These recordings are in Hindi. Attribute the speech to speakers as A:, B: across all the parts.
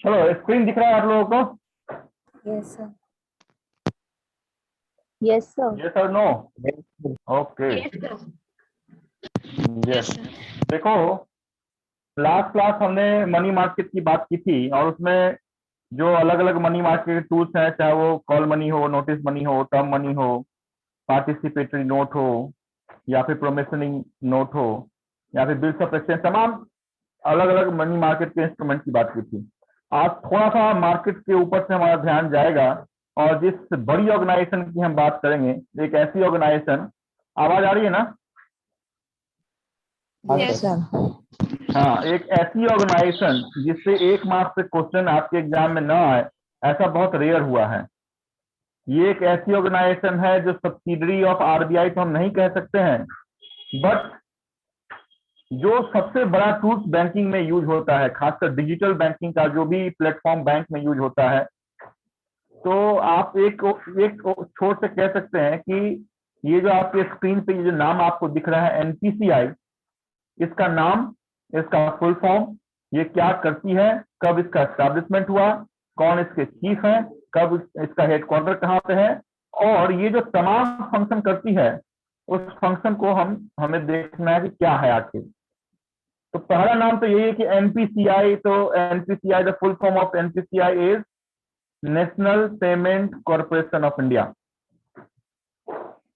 A: चलो स्क्रीन दिख रहा है आप लोगों को?
B: Yes sir. Yes sir.
A: Yes और नो? Okay yes. देखो, लास्ट क्लास हमने मनी मार्केट की बात की थी और उसमें जो अलग अलग मनी मार्केट के टूल्स हैं, चाहे वो कॉल मनी हो, नोटिस मनी हो, टर्म मनी हो, पार्टिसिपेटरी नोट हो, या फिर प्रोमिसनिंग नोट हो, या फिर बिल्स ऑफ एक्सचेंज, तमाम अलग अलग मनी मार्केट के इंस्ट्रूमेंट की बात की थी। आज थोड़ा सा मार्केट के ऊपर से हमारा ध्यान जाएगा और जिस बड़ी ऑर्गेनाइजेशन की हम बात करेंगे, एक ऐसी ऑर्गेनाइजेशन, आवाज आ रही है ना?
B: Yes sir.
A: हाँ, एक ऐसी ऑर्गेनाइजेशन जिससे 1 मार्क्स से क्वेश्चन आपके एग्जाम में ना आए, ऐसा बहुत रेयर हुआ है। ये एक ऐसी ऑर्गेनाइजेशन है जो सब्सिडरी ऑफ आरबीआई तो हम नहीं कह सकते हैं, बट जो सबसे बड़ा टूल्स बैंकिंग में यूज होता है, खासकर डिजिटल बैंकिंग का जो भी प्लेटफॉर्म बैंक में यूज होता है, तो आप एक छोर से कह सकते हैं कि ये जो आपके स्क्रीन पे ये जो नाम आपको दिख रहा है एनपीसीआई, इसका नाम, इसका फुल फॉर्म, ये क्या करती है, कब इसका एस्टैब्लिशमेंट हुआ, कौन इसके चीफ है, कब इसका हेडक्वार्टर कहाँ पे है, और ये जो तमाम फंक्शन करती है उस फंक्शन को हमें देखना है कि क्या है आखिर। तो पहला नाम तो यही है कि एनपीसीआई। तो NPCI, the full form of NPCI is national Payment Corporation of India.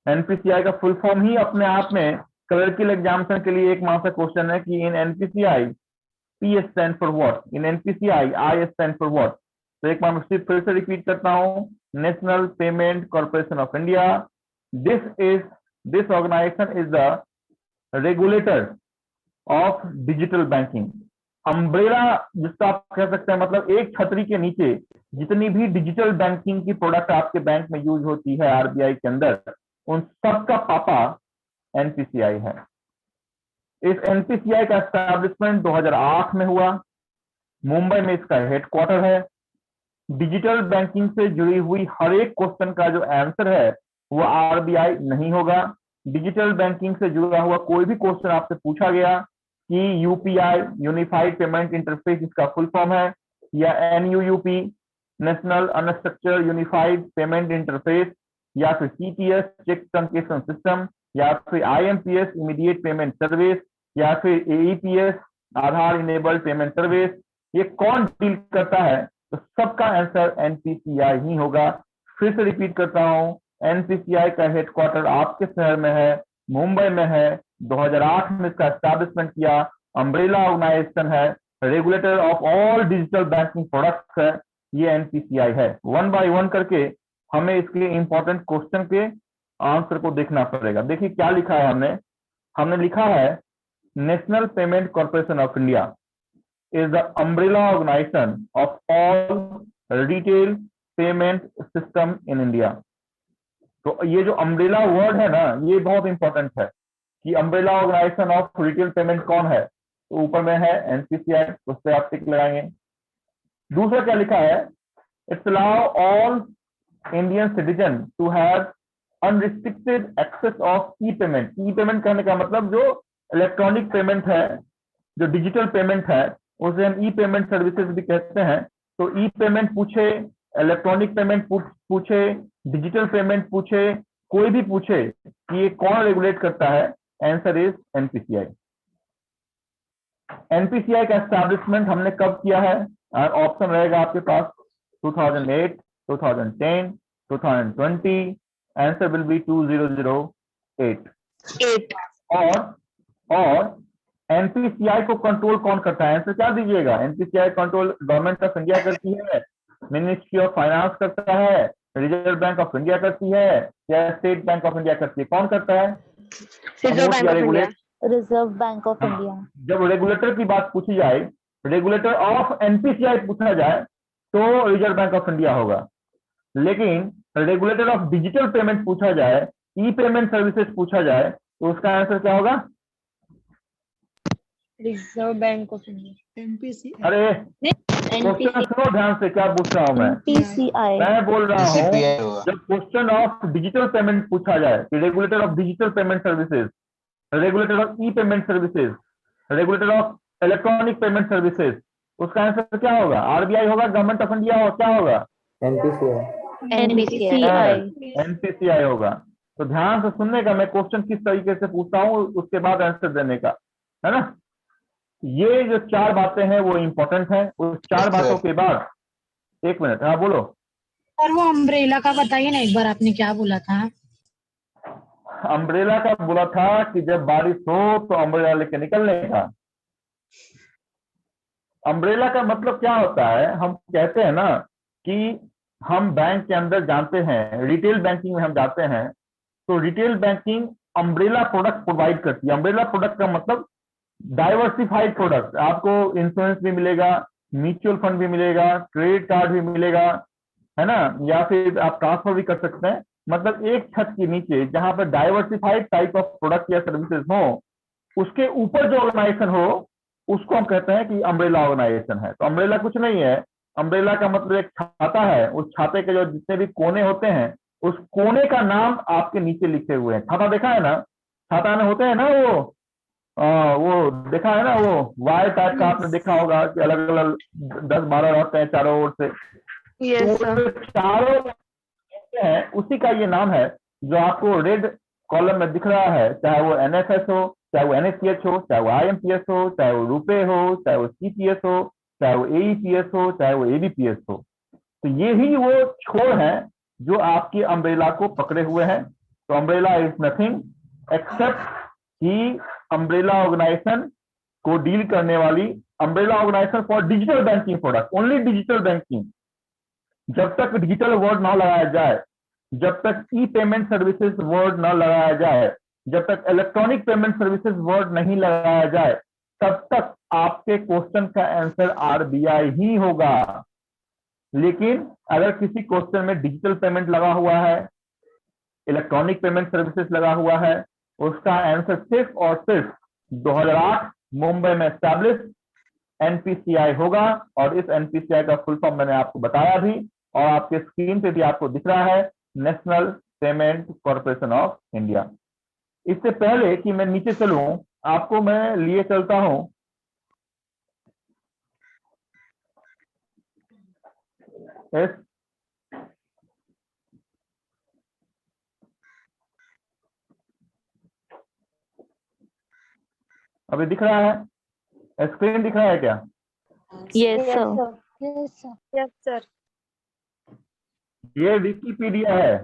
A: NPCI का फुल फॉर्म ही अपने आप में क्लर्कल एग्जामिनेशन के लिए 1 मार्क्स का क्वेश्चन है कि in NPCI P stand for what, in NPCI I stand for what. तो एक बार मैं फिर से रिपीट करता हूं, National Payment Corporation of India, this organization is the regulator of digital banking. Umbrella जिसका आप कह सकते हैं, मतलब एक छतरी के नीचे जितनी भी डिजिटल बैंकिंग की प्रोडक्ट आपके बैंक में यूज होती है आरबीआई के अंदर, उन सबका पापा एनपीसीआई है। इस एनपीसीआई का एस्टैब्लिशमेंट 2008 में हुआ। मुंबई में इसका हेडक्वार्टर है। डिजिटल बैंकिंग से जुड़ी हुई हर एक क्वेश्चन का जो आंसर है वो आरबीआई नहीं होगा। डिजिटल बैंकिंग से जुड़ा हुआ कोई भी क्वेश्चन आपसे पूछा गया कि यूपीआई, यूनिफाइड पेमेंट इंटरफेस इसका फुल फॉर्म है, या एनयूयूपी, national unstructured unified payment interface, या फिर सीटीएस, चेक ट्रांकेशन सिस्टम, या फिर आईएमपीएस, इमीडिएट पेमेंट सर्विस, या फिर एईपीएस, आधार इनेबल्ड पेमेंट सर्विस, ये कौन डील करता है? तो सबका आंसर एनपीसीआई ही होगा। फिर से रिपीट करता हूं, एनपीसीआई का हेडक्वार्टर आपके शहर में है, मुंबई में है। 2008 में इसका एस्टैब्लिशमेंट किया। अम्ब्रेला ऑर्गेनाइजेशन है, regulator of all digital banking products है, ये एनपीसीआई है। 1 बाय 1 करके हमें इसके इंपॉर्टेंट क्वेश्चन के आंसर को देखना पड़ेगा। देखिए क्या लिखा है हमने लिखा है national Payment Corporation of India is the umbrella organization of all retail payment system in India। तो ये जो अम्ब्रेला वर्ड है ना, ये बहुत इंपॉर्टेंट है कि umbrella organisation of retail payment कौन है। तो ऊपर में है एनपीसीआई, उस पर आप टिक लगाएंगे। दूसरा क्या लिखा है, it's allow all Indian citizen to have unrestricted access of e payment. E payment कहने का मतलब जो इलेक्ट्रॉनिक पेमेंट है, जो डिजिटल पेमेंट है, उसे हम ई पेमेंट सर्विसेज भी कहते हैं। तो ई पेमेंट पूछे, इलेक्ट्रॉनिक पेमेंट पूछे, डिजिटल पेमेंट पूछे, कोई भी पूछे कि ये कौन रेगुलेट करता है, आंसर इज एनपीसीआई। एनपीसीआई का एस्टैब्लिशमेंट हमने कब किया है? ऑप्शन रहेगा आपके पास 2008, 2010, 2020। Answer will be 2008। और एनपीसीआई को कंट्रोल कौन करता है? आंसर क्या दीजिएगा? NPCI control government of India करती है, मिनिस्ट्री ऑफ फाइनेंस करता है, रिजर्व बैंक ऑफ इंडिया करती है, या स्टेट बैंक ऑफ इंडिया करती है? कौन करता है?
B: Reserve bank of India. Reserve bank of India.
A: जब रेगुलेटर की बात पूछी जाए, रेगुलेटर ऑफ एनपीसीआई पूछा जाए, तो रिजर्व बैंक ऑफ इंडिया होगा। लेकिन रेगुलेटर ऑफ डिजिटल पेमेंट पूछा जाए, ई पेमेंट सर्विसेज पूछा जाए, तो उसका आंसर क्या होगा?
B: Reserve bank of India. NPCI.
A: अरे क्वेश्चन सुनो ध्यान से, क्या पूछ रहा हूं मैं?
B: एनपीसीआई।
A: मैं बोल रहा हूं जब क्वेश्चन ऑफ डिजिटल पेमेंट पूछा जाए कि regulator of digital payment services, regulator of e payment services, regulator of electronic payment services, उसका आंसर क्या होगा? आरबीआई होगा, गवर्नमेंट ऑफ इंडिया हो, क्या होगा?
B: NPCI.
A: एनपीसीआई होगा। तो ध्यान से सुनने का, मैं क्वेश्चन किस तरीके से पूछता हूँ उसके बाद आंसर देने का, है ना। ये जो चार बातें हैं वो इंपॉर्टेंट हैं। उस चार बातों के बाद, एक मिनट, हाँ बोलो।
C: और वो अम्ब्रेला का बताइए ना एक बार, आपने क्या बोला था?
A: अम्ब्रेला का बोला था कि जब बारिश हो तो अम्ब्रेला लेके निकलने का। अम्ब्रेला का मतलब क्या होता है? हम कहते हैं ना कि हम बैंक के अंदर जानते हैं, रिटेल बैंकिंग में हम जाते हैं, तो retail banking umbrella product provide करती है। अम्ब्रेला प्रोडक्ट का मतलब डाइवर्सिफाइड प्रोडक्ट। आपको इंश्योरेंस भी मिलेगा, म्यूचुअल फंड भी मिलेगा, क्रेडिट कार्ड भी मिलेगा, है ना, या फिर आप ट्रांसफर भी कर सकते हैं। मतलब एक छत के नीचे जहां पर डाइवर्सिफाइड टाइप ऑफ प्रोडक्ट या सर्विसेज हो, उसके ऊपर जो ऑर्गेनाइजेशन हो उसको हम कहते हैं कि अम्ब्रेला ऑर्गेनाइजेशन है। तो अम्ब्रेला कुछ नहीं है, अम्ब्रेला का मतलब एक छाता है। उस छाते के जो जितने भी कोने होते हैं, उस कोने का नाम आपके नीचे लिखे हुए हैं। छाता देखा है ना, छाता में होते हैं ना वो देखा है ना, वो वायर टाइप का आपने देखा होगा कि अलग अलग 10-12 होते हैं चारों ओर से।
B: Yes,
A: तो
B: sir.
A: जो चारों है उसी का ये नाम है, जो आपको रेड कॉलम में दिख रहा है। चाहे वो एनएफएस हो, चाहे वो एनएससीएच हो, चाहे वो आईएमपीएस हो, चाहे वो रुपे हो, चाहे वो सीपीएस हो, चाहे वो एईपीएस हो, चाहे वो एबीपीएस हो, तो ये ही वो छोर है जो आपकी अम्ब्रेला को पकड़े हुए हैं। तो अम्ब्रेला इज नथिंग एक्सेप्ट कि अम्ब्रेला ऑर्गेनाइजेशन को डील करने वाली, umbrella organisation for digital banking product, only digital banking. जब तक डिजिटल वर्ड ना लगाया जाए, जब तक ई पेमेंट सर्विसेज वर्ड ना लगाया जाए, जब तक इलेक्ट्रॉनिक पेमेंट सर्विसेज वर्ड नहीं लगाया जाए, तब तक आपके क्वेश्चन का आंसर आरबीआई ही होगा। लेकिन अगर किसी क्वेश्चन में डिजिटल पेमेंट लगा हुआ है, इलेक्ट्रॉनिक पेमेंट सर्विसेज लगा हुआ है, उसका आंसर सिर्फ और सिर्फ 2008 मुंबई में एस्टैब्लिश एनपीसीआई होगा। और इस एनपीसीआई का फुल फॉर्म मैंने आपको बताया भी, और आपके स्क्रीन पे भी आपको दिख रहा है, national Payment Corporation of India. इससे पहले कि मैं नीचे चलूं, आपको मैं लिए चलता हूं इस अभी दिख रहा है, स्क्रीन दिख रहा है क्या?
B: Yes, sir.
C: Yes sir.
A: ये विकिपीडिया है।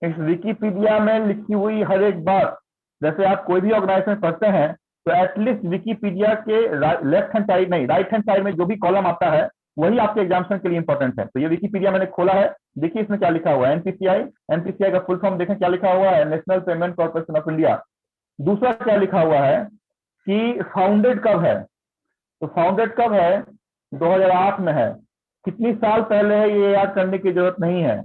A: इस विकिपीडिया में लिखी हुई हर एक बात, जैसे आप कोई भी ऑर्गेनाइजेशन पढ़ते हैं तो एटलीस्ट विकिपीडिया के लेफ्ट हैंड साइड नहीं, राइट हैंड साइड में जो भी कॉलम आता है वही आपके एग्जामिनेशन के लिए इंपॉर्टेंट है। तो ये विकिपीडिया मैंने खोला है, देखिए इसमें क्या लिखा हुआ है। एनपीसीआई, एनपीसीआई का फुल फॉर्म देखें क्या लिखा हुआ है, national Payment Corporation of India. दूसरा क्या लिखा हुआ है कि फाउंडेड कब है, तो फाउंडेड कब है? 2008 में है। कितनी साल पहले है ये याद करने की जरूरत नहीं है।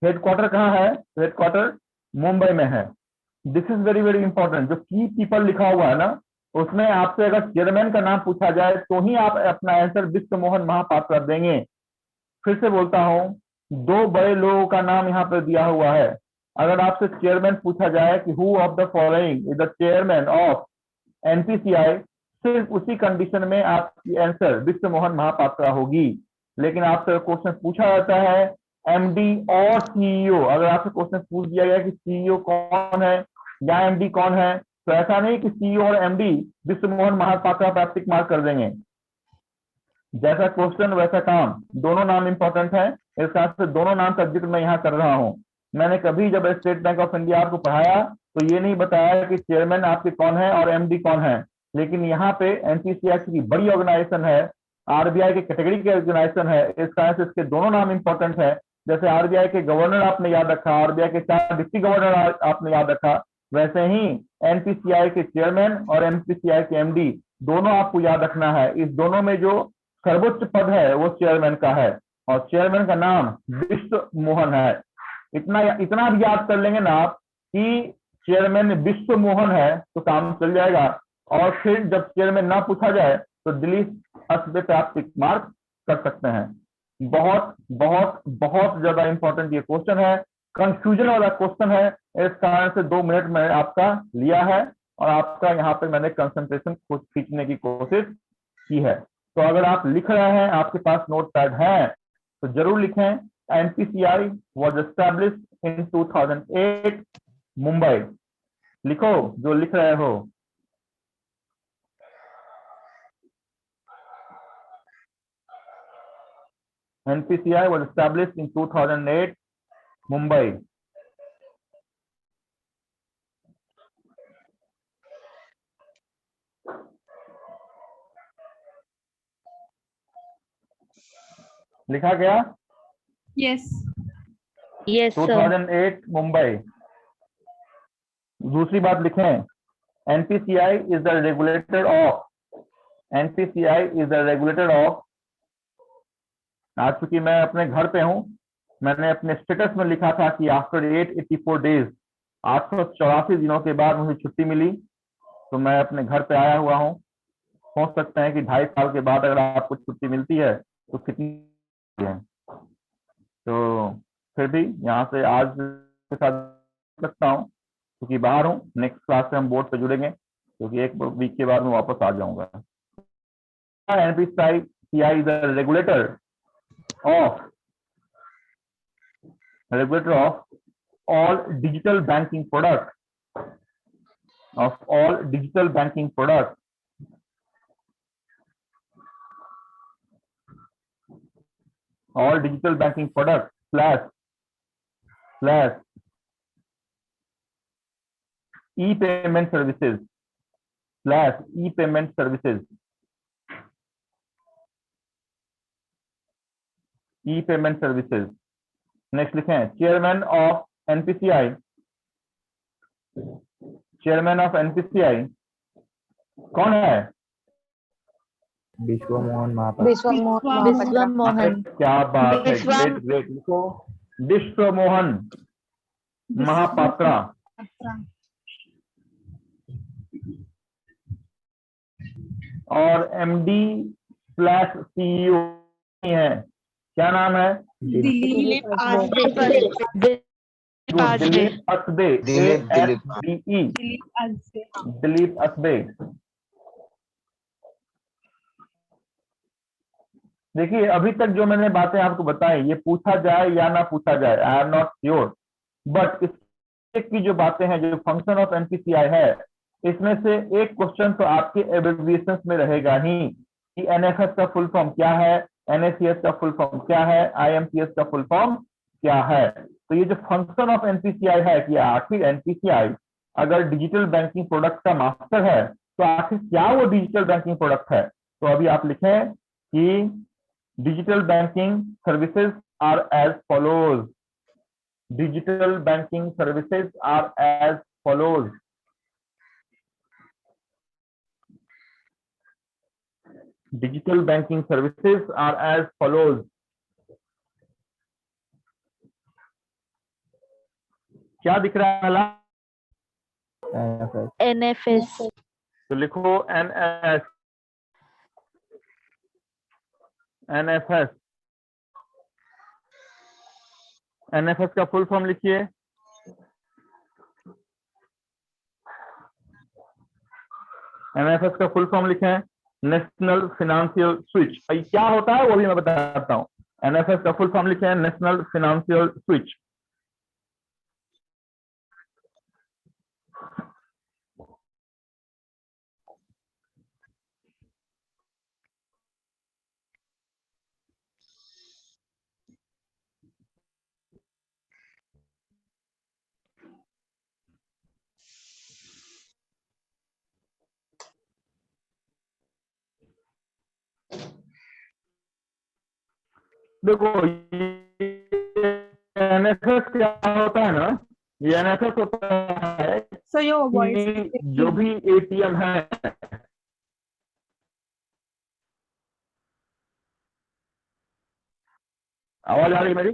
A: हेडक्वार्टर कहाँ है? हेडक्वार्टर मुंबई में है। This is very very important. जो की पीपल लिखा हुआ है ना, उसमें आपसे अगर चेयरमैन का नाम पूछा जाए तो ही आप अपना आंसर विश्व मोहन महापात्रा देंगे। फिर से बोलता हूं, दो बड़े लोगों का नाम यहाँ पर दिया हुआ है। अगर आपसे चेयरमैन पूछा जाए कि who of the following is the chairman of NPCI, सिर्फ उसी कंडीशन में आपकी आंसर विश्व मोहन महापात्रा होगी। लेकिन आपसे क्वेश्चन पूछा जाता है एमडी और सीईओ, अगर आपसे क्वेश्चन पूछ दिया गया कि सीईओ कौन है या एमडी कौन है, तो ऐसा नहीं कि सीईओ और एमडी विश्व मोहन महापात्रा पर टिक मार्क कर देंगे। जैसा क्वेश्चन वैसा काम, दोनों नाम इंपॉर्टेंट है। इस कारण से दोनों नाम का जिक्र मैं यहाँ कर रहा हूँ। मैंने कभी जब स्टेट बैंक ऑफ इंडिया आपको पढ़ाया तो ये नहीं बताया कि चेयरमैन आपके कौन है और एमडी कौन है, लेकिन यहाँ पे एनपीसीआई की बड़ी ऑर्गेनाइजेशन है, आरबीआई के कैटेगरी के ऑर्गेनाइजेशन है, इस कारण से इसके दोनों नाम इंपॉर्टेंट है। जैसे आरबीआई के गवर्नर आपने याद रखा, आरबीआई के 4 डिप्टी गवर्नर आपने याद रखा, वैसे ही एनपीसीआई के चेयरमैन और एनपीसीआई के एमडी दोनों आपको याद रखना है। इस दोनों में जो सर्वोच्च पद है वो चेयरमैन का है, और चेयरमैन का नाम विश्व मोहन है। इतना भी याद कर लेंगे ना आप कि चेयरमैन विश्व मोहन है तो काम चल जाएगा। और फिर जब चेयरमैन ना पूछा जाए तो दिलीप असबे पे आप टिक मार्क कर सकते हैं। बहुत बहुत बहुत ज्यादा इंपॉर्टेंट ये क्वेश्चन है, कंफ्यूजन वाला क्वेश्चन है। इस कारण से 2 मिनट मैंने आपका लिया है और आपका यहाँ पे मैंने कंसंट्रेशन खींचने की कोशिश की है। तो अगर आप लिख रहे हैं, आपके पास नोट पैड है, तो जरूर लिखें NPCI was established in 2008 Mumbai. लिखो जो लिख रहे हो। NPCI was established in 2008 Mumbai. लिखा गया?
C: यस।
B: Yes, sir.
A: 2008 मुंबई। दूसरी बात लिखें, NPCI is the regulator of, NPCI is the regulator of, आज चूंकि मैं अपने घर पे हूं, मैंने अपने स्टेटस में लिखा था कि आफ्टर 884 डेज, 884 दिनों के बाद मुझे छुट्टी मिली, तो मैं अपने घर पे आया हुआ हूं। सोच सकते हैं कि 2.5 साल के बाद अगर आपको छुट्टी मिलती है तो कितनी है। तो फिर भी यहाँ से आज के साथ सकता हूँ क्योंकि बाहर हूँ। नेक्स्ट क्लास से हम बोर्ड पे जुड़ेंगे क्योंकि एक वीक के बाद मैं वापस आ जाऊंगा। NPCI is the regulator of all digital banking products, of all digital banking products, all digital banking products slash e-payment services slash e-payment services, e-payment services। Next लिखें chairman of NPCI, chairman of NPCI कौन है?
D: विश्व मोहन महापात्र।
B: Vishwa Mohan.
A: क्या बात है,
B: विश्वा-
A: ग्रेट ग्रेट। लिखो विश्व मोहन महापात्रा। और एमडी स्लैश सीईओ है, क्या नाम है?
C: दिलीप आजबे।
A: दिलीप असबे,
D: दिलीप
A: ASBE, दिलीप असबे। देखिए अभी तक जो मैंने बातें आपको बताई, ये पूछा जाए या ना पूछा जाए, I am not sure, but इसकी जो बातें हैं, जो फंक्शन ऑफ एनपीसीआई है, इसमें से एक क्वेश्चन तो आपके एब्रिविएशंस में रहेगा ही कि एनएफएस का फुल फॉर्म क्या है, एनएसीएस का फुल फॉर्म क्या है, आईएमपीएस का फुल फॉर्म क्या है। तो ये जो फंक्शन ऑफ एनपीसीआई है कि आखिर एनपीसीआई अगर डिजिटल बैंकिंग प्रोडक्ट का मास्टर है तो आखिर क्या वो डिजिटल बैंकिंग प्रोडक्ट है। तो अभी आप लिखें कि digital banking services are as follows, digital banking services are as follows. Digital banking services are as follows. क्या दिख रहा है?
B: NFS.
A: तो लिखो NS, NFS, NFS का फुल फॉर्म लिखिए। NFS का फुल फॉर्म लिखें, नेशनल फाइनेंशियल स्विच। क्या होता है वो भी मैं बताता हूँ। NFS का फुल फॉर्म लिखें, नेशनल फाइनेंशियल स्विच। देखो एनएफएस क्या होता है ना, ये एनएफएस होता है कि जो भी एटीएम है, आवाज आ रही है मेरी?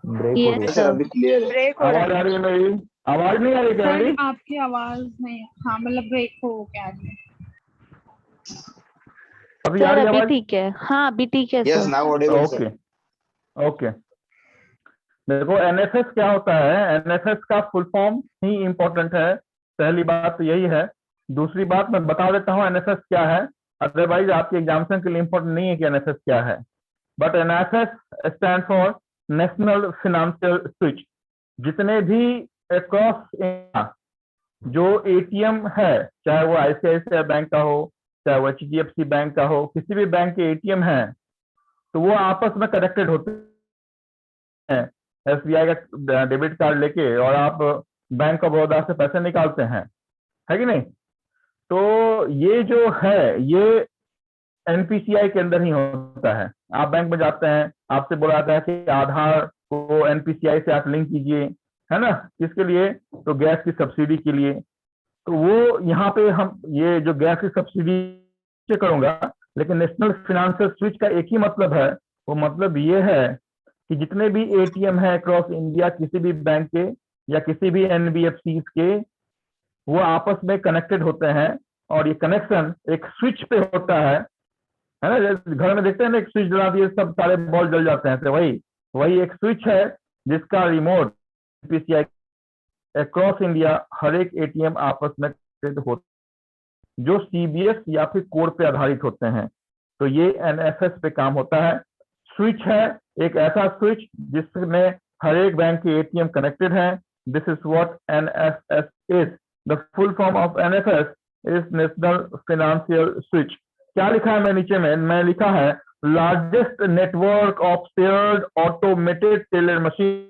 D: ब्रेक हो रही
B: Yes,
D: है।
B: sir.
D: अभी क्लियर है।
C: ब्रेक हो रहा
A: आवाज आ रही है मेरी? आवाज नहीं आ रही क्या मेरी?
C: है आपकी आवाज नहीं। हाँ मतलब ब्रेक हो क्या है?
A: अभी आ
B: Sir,
A: रही है
B: अभी
A: आवाज?
B: ठीक है। हाँ अभी ठीक है
D: yes
B: sir.
D: Now Audible
A: okay
D: sir.
A: Okay. देखो एनएफएस क्या होता है, एनएफएस का फुल फॉर्म ही इंपॉर्टेंट है। पहली बात तो यही है। दूसरी बात मैं बता देता हूँ एनएफएस क्या है। अदरवाइज आपके एग्जामिनेशन के लिए इंपॉर्टेंट नहीं है कि एनएफएस क्या है, but NFS stand for national financial switch. जितने भी अक्रॉस इंडिया जो एटीएम है, चाहे वो आईसीआईसीआई बैंक का हो, चाहे वो एचडीएफसी बैंक का हो, किसी भी बैंक के एटीएम है, तो वो आपस में कनेक्टेड होते हैं एसबीआई का डेबिट कार्ड लेके, और आप बैंक ऑफ बड़ौदा से पैसे निकालते हैं, है कि नहीं। तो ये जो है ये एनपीसीआई के अंदर ही होता है। आप बैंक में जाते हैं, आपसे बोला जाता है कि आधार को एनपीसीआई से आप लिंक कीजिए, है ना, किसके लिए, तो गैस की सब्सिडी के लिए। तो वो यहाँ पे हम ये जो गैस की सब्सिडी से करूंगा, लेकिन नेशनल फाइनेंशियल स्विच का एक ही मतलब है, वो मतलब ये है कि जितने भी एटीएम है अक्रॉस इंडिया किसी भी बैंक के या किसी भी एनबीएफसी के, वो आपस में कनेक्टेड होते हैं, और ये कनेक्शन एक स्विच पे होता है ना। जैसे घर में देखते हैं ना, एक स्विच जला दिए सब सारे बॉल जल जाते हैं, तो वही एक स्विच है जिसका रिमोट पीसीआई अक्रॉस इंडिया हर एक एटीएम आपस में होते, जो सीबीएस या फिर कोड पे आधारित होते हैं। तो ये एनएफएस पे काम होता है। स्विच है एक ऐसा स्विच जिसमें हर एक बैंक के एटीएम कनेक्टेड है। This is what NFS is. The full form of NFS is national financial switch. क्या लिखा है मैं नीचे में, मैं लिखा है largest network of shared automated teller machine.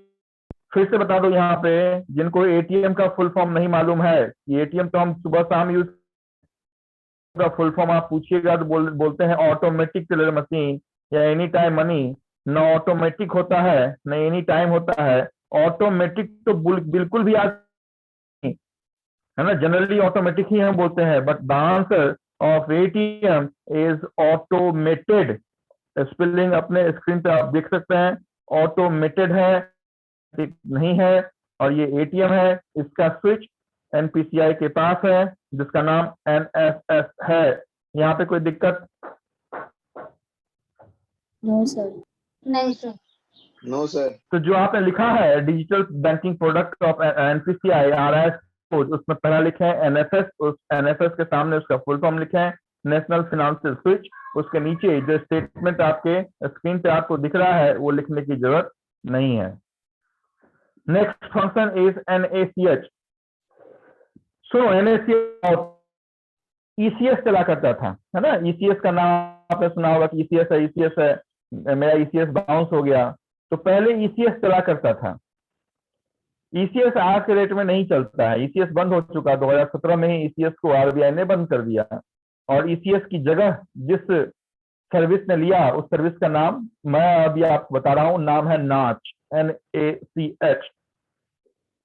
A: फिर से बता दो यहाँ पे जिनको एटीएम का फुल फॉर्म नहीं मालूम है, एटीएम तो हम सुबह शाम यूज का फुल फॉर्म आप पूछिएगा तो बोलते हैं ऑटोमेटिक टेलर मशीन या एनी टाइम मनी। न ऑटोमेटिक होता है न एनी टाइम होता है। ऑटोमेटिक तो बिल्कुल भी आज नहीं है ना, जनरली ऑटोमेटिक ही हम बोलते हैं, but the answer of ATM is automated. Spelling अपने स्क्रीन पे आप देख सकते हैं, ऑटोमेटेड है नहीं है। और ये एटीएम है, इसका स्विच एनपीसीआई के पास है जिसका नाम एनएफएस है। यहाँ पे कोई दिक्कत?
B: No sir.
C: नहीं सर।
E: No sir.
A: तो जो आपने लिखा है digital banking product of NPCI RS, उसमें पहला लिखे हैं एनएफएस, उस एनएफएस के सामने उसका फुल फॉर्म लिखे हैं नेशनल फाइनेंशियल स्विच। उसके नीचे जो स्टेटमेंट आपके स्क्रीन पे आपको दिख रहा है वो लिखने की जरूरत नहीं है। Next function is NACH. So NACH ECS चला करता था, है ना। ईसीएस का नाम आपने सुना होगा कि ईसीएस है, मेरा ईसीएस बाउंस हो गया। तो पहले ईसीएस चला करता था। ईसीएस आज के रेट में नहीं चलता है, ईसीएस बंद हो चुका। 2017 में ही ईसीएस को आरबीआई ने बंद कर दिया, और ईसीएस की जगह जिस सर्विस ने लिया उस सर्विस का नाम मैं अभी आपको बता रहा हूं, नाम है नाच, NACH।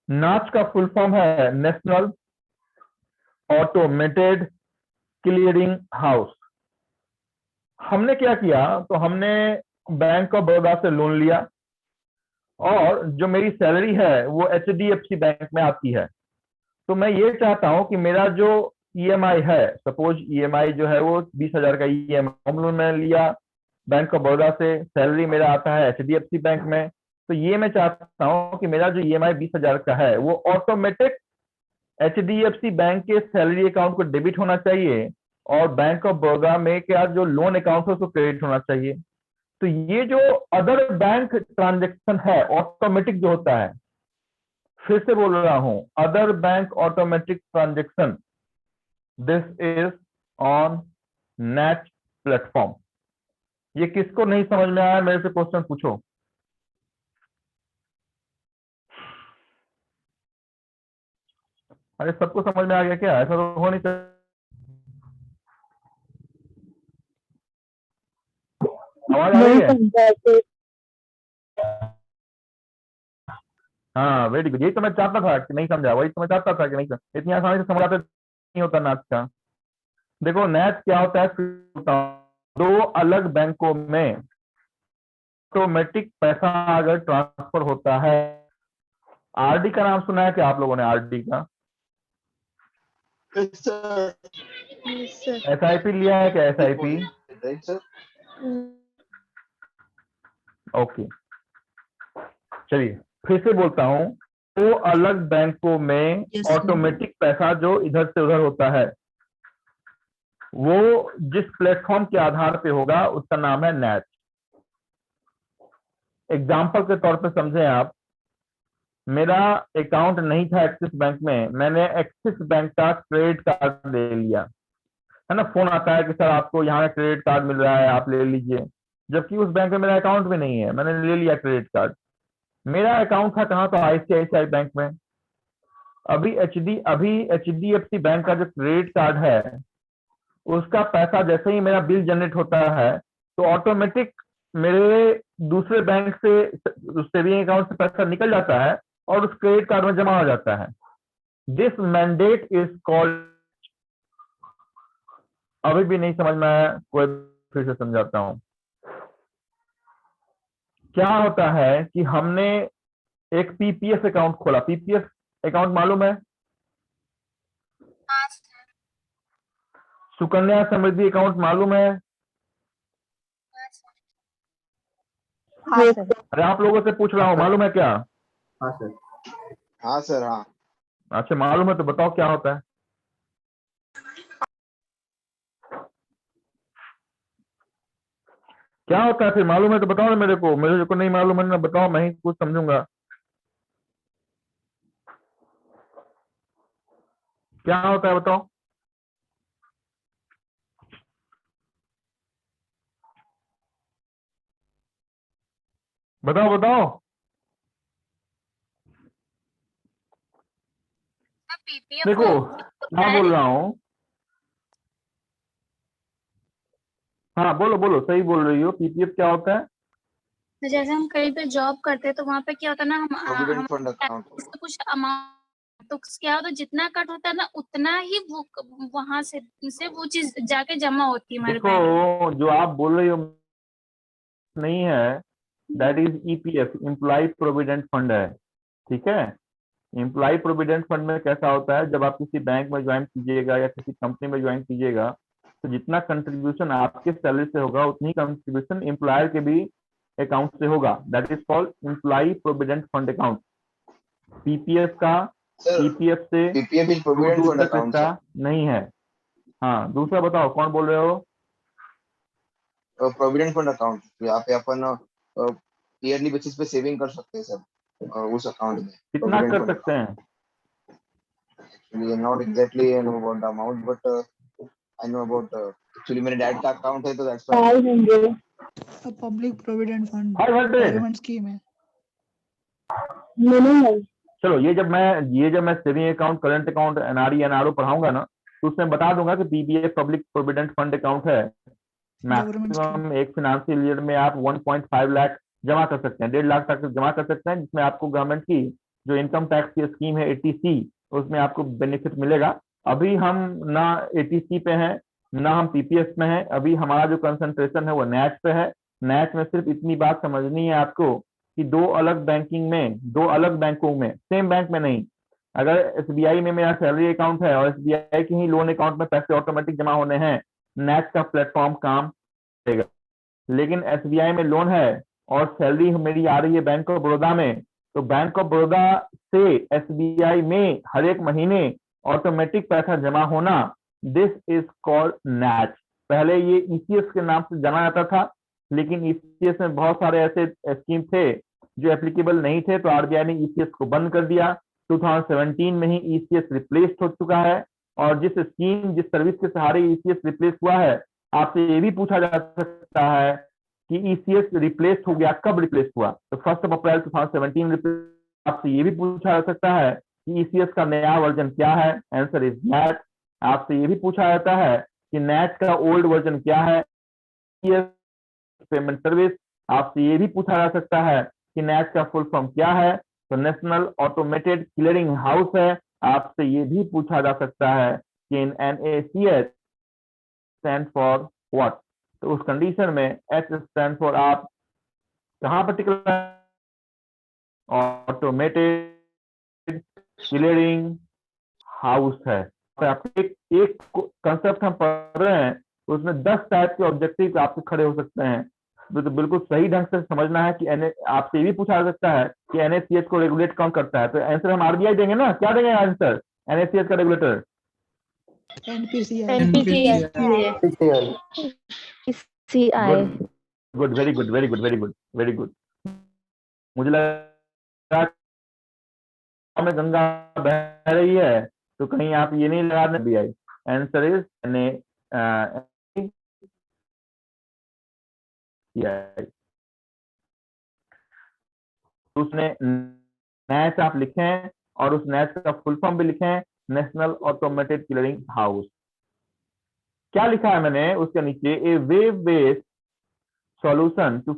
A: नाच का फुल फॉर्म है नेशनल ऑटोमेटेड क्लियरिंग हाउस। हमने क्या किया, तो हमने बैंक ऑफ बड़ौदा से लोन लिया, और जो मेरी सैलरी है वो एचडीएफसी बैंक में आती है। तो मैं ये चाहता हूं कि मेरा जो ईएमआई है, सपोज ईएमआई जो है वो 20,000 का ईएमआई होम लोन मैंने लिया बैंक ऑफ बड़ौदा से, सैलरी मेरा आता है एचडीएफसी बैंक में। तो ये मैं चाहता हूं कि मेरा जो ईएमआई 20,000 का है वो ऑटोमेटिक एचडीएफसी बैंक के सैलरी अकाउंट को डेबिट होना चाहिए, और बैंक ऑफ बड़ौदा में क्या जो लोन अकाउंट है उसको क्रेडिट होना चाहिए। तो ये जो अदर बैंक ट्रांजेक्शन है ऑटोमेटिक जो होता है, फिर से बोल रहा हूं, other bank automatic transaction, this is on net platform. ये किसको नहीं समझ में आया मेरे से क्वेश्चन पूछो। अरे सबको समझ में आ गया क्या? ऐसा तो हो नहीं सकता। आवाज आ रही है? हाँ वेरी गुड, यही तो मैं चाहता था कि नहीं समझा, वही तो मैं चाहता था कि नहीं समझा। इतनी आसानी से समझाते नहीं होता नाच का। देखो नेट क्या होता है, दो अलग बैंकों में ऑटोमेटिक पैसा अगर ट्रांसफर होता है। आरडी का नाम सुना है क्या आप लोगों ने? आरडी का एसआईपी लिया है क्या? SIP
E: right sir.
A: ओके, चलिए फिर से बोलता हूं, दो अलग बैंकों में ऑटोमेटिक पैसा जो इधर से उधर होता है, वो जिस प्लेटफॉर्म के आधार पे होगा उसका नाम है नैच। एग्जाम्पल के तौर पे समझें आप, मेरा अकाउंट नहीं था एक्सिस बैंक में, मैंने एक्सिस बैंक का क्रेडिट कार्ड ले लिया, है ना। फोन आता है कि सर आपको यहाँ क्रेडिट कार्ड मिल रहा है, आप ले लीजिए, जबकि उस बैंक में मेरा अकाउंट भी नहीं है, मैंने ले लिया क्रेडिट कार्ड। मेरा अकाउंट था कहाँ, तो आईसीआईसीआई बैंक में। अभी एचडीएफसी बैंक का जो क्रेडिट कार्ड है उसका पैसा जैसे ही मेरा बिल जनरेट होता है तो ऑटोमेटिक मेरे दूसरे बैंक से सेविंग अकाउंट से पैसा निकल जाता है और उस क्रेडिट कार्ड में जमा हो जाता है। दिस मैंडेट इज कॉल्ड, अभी भी नहीं समझ में आया, कोई फिर से समझाता हूं। क्या होता है कि हमने एक पीपीएफ अकाउंट खोला। पीपीएफ अकाउंट मालूम है? सुकन्या समृद्धि अकाउंट मालूम है?
B: हाँ सर।
A: अरे आप लोगों से पूछ रहा हूँ, मालूम है क्या?
E: हाँ सर। हाँ सर। हाँ।
A: अच्छा मालूम है तो बताओ क्या होता है। क्या होता है फिर, मालूम है तो बताओ ना मेरे को नहीं मालूम है ना, बताओ, मैं ही कुछ समझूंगा। क्या होता है बताओ। बताओ बताओ। देखो क्या बोल रहा हूँ, हाँ बोलो बोलो, सही बोल रही हो। पीपीएफ क्या होता है?
C: तो जैसे हम कहीं पे जॉब करते हैं तो वहाँ पे क्या होता है ना, हम
E: प्रोविडेंट फंड अकाउंट।
C: कुछ अमाउंट, तो क्या होता है जितना कट होता है ना उतना ही वो वहां से वो चीज जाके जमा होती है हमारे बैंक में।
A: देखो जो आप बोल रही हो नहीं है, that is EPF, employee provident fund है, ठीक है। एम्प्लॉय प्रोविडेंट फंड में कैसा होता है, जब आप किसी बैंक में ज्वाइन कीजिएगा या किसी कंपनी में ज्वाइन कीजिएगा तो जितना कंट्रीब्यूशन आपके सैलरी से होगा उतनी कंट्रीब्यूशन एम्प्लॉयर के भी अकाउंट से होगा। That is called employee provident fund account. PPF का
E: सर
A: ईपीएफ से
E: पीपीएफ इज
A: दूर
E: प्रोविडेंट
A: दूर
E: फंड
A: तक
E: अकाउंट
A: रिश्ता
E: सर।
A: नहीं है। हाँ दूसरा बताओ, कौन बोल रहे हो?
E: प्रोविडेंट फंड अकाउंट यहाँ पे अपन ईयरली बेसिस पे सेविंग कर सकते हैं सर उस अकाउंट में।
A: कितना
E: प्रोविडेंट
A: कर
E: फंड
A: सकते हैं?
E: Actually not exactly I know about the amount but I know about actually मेरे डैड का अकाउंट है तो that's why.
B: 500।
F: Public provident fund
A: 500?
F: Government scheme है।
B: मिनिमम।
A: चलो ये जब मैं saving account, current account, NRE NRO पढ़ाऊंगा ना तो उसमें बता दूंगा कि PPF public provident fund account है।
F: Government scheme.
A: मैक्सिमम एक फाइनेंशियल ईयर में आप 1.5 लाख जमा कर सकते हैं, 1.5 लाख तक जमा कर सकते हैं, जिसमें आपको गवर्नमेंट की जो इनकम टैक्स की स्कीम है एटीसी, उसमें आपको बेनिफिट मिलेगा। अभी हम ना एटीसी पे हैं ना हम पीपीएफ में हैं, अभी हमारा जो कंसंट्रेशन है वो नैच पे है। नैच में सिर्फ इतनी बात समझनी है आपको कि दो अलग बैंकों में, सेम बैंक में नहीं। अगर एसबीआई में मेरा सैलरी अकाउंट है और एसबीआई के ही लोन अकाउंट में पैसे ऑटोमेटिक जमा होने हैं, नैच का प्लेटफॉर्म काम करेगा। लेकिन एसबीआई में लोन है और सैलरी मेरी आ रही है बैंक ऑफ बड़ौदा में, तो बैंक ऑफ बड़ौदा से एसबीआई में हर एक महीने ऑटोमेटिक पैसा जमा होना, दिस इज कॉल्ड नैच। पहले ये ईसीएस के नाम से जाना जाता था, लेकिन ईसीएस में बहुत सारे ऐसे स्कीम थे जो एप्लीकेबल नहीं थे, तो आरबीआई ने ईसीएस को बंद कर दिया। 2017 में ही ईसीएस रिप्लेस हो चुका है। और जिस सर्विस के सहारे ईसीएस रिप्लेस हुआ है, आपसे ये भी पूछा जा सकता है कि ईसीएस रिप्लेस हो गया, कब रिप्लेस हुआ? तो 1 अप्रैल 2017 रिप्लेस। आपसे ये भी पूछा जा सकता है कि ईसीएस का नया वर्जन क्या है? Answer is net. आपसे ये भी पूछा जाता है कि नैट का ओल्ड वर्जन क्या है? Payment service. आपसे ये भी पूछा जा सकता है कि नैट का फुल फॉर्म क्या है? तो नेशनल ऑटोमेटेड क्लियरिंग हाउस है। आपसे ये भी पूछा जा सकता है कि एनएसीएच स्टैंड फॉर व्हाट? तो उस कंडीशन में एच स्टैंड फॉर आप कहां पर्टिकुलर ऑटोमेटेड क्लियरिंग हाउस है। तो आप एक कंसेप्ट हम पढ़ रहे हैं, उसमें 10 टाइप के ऑब्जेक्टिव आपके खड़े हो सकते हैं। तो बिल्कुल सही ढंग से समझना है कि आपसे ये भी पूछा जा सकता है कि एनएसीएच को रेगुलेट कौन करता है? तो आंसर हम आरबीआई देंगे ना, क्या देंगे आंसर? एनएसीएच का regulator
F: NPCI.
B: NPCI. CI.
A: Good, very good, very good, very good, very good. मुझे लगा में गंगा बह रही है तो कहीं आप ये नहीं लगा दें भी आई। आंसर इज उसने नैच आप लिखे हैं और उस नैच का फुल फॉर्म भी लिखे हैं, नेशनल ऑटोमेटेड क्लियरिंग हाउस। क्या लिखा है मैंने उसके नीचे, a web based solution to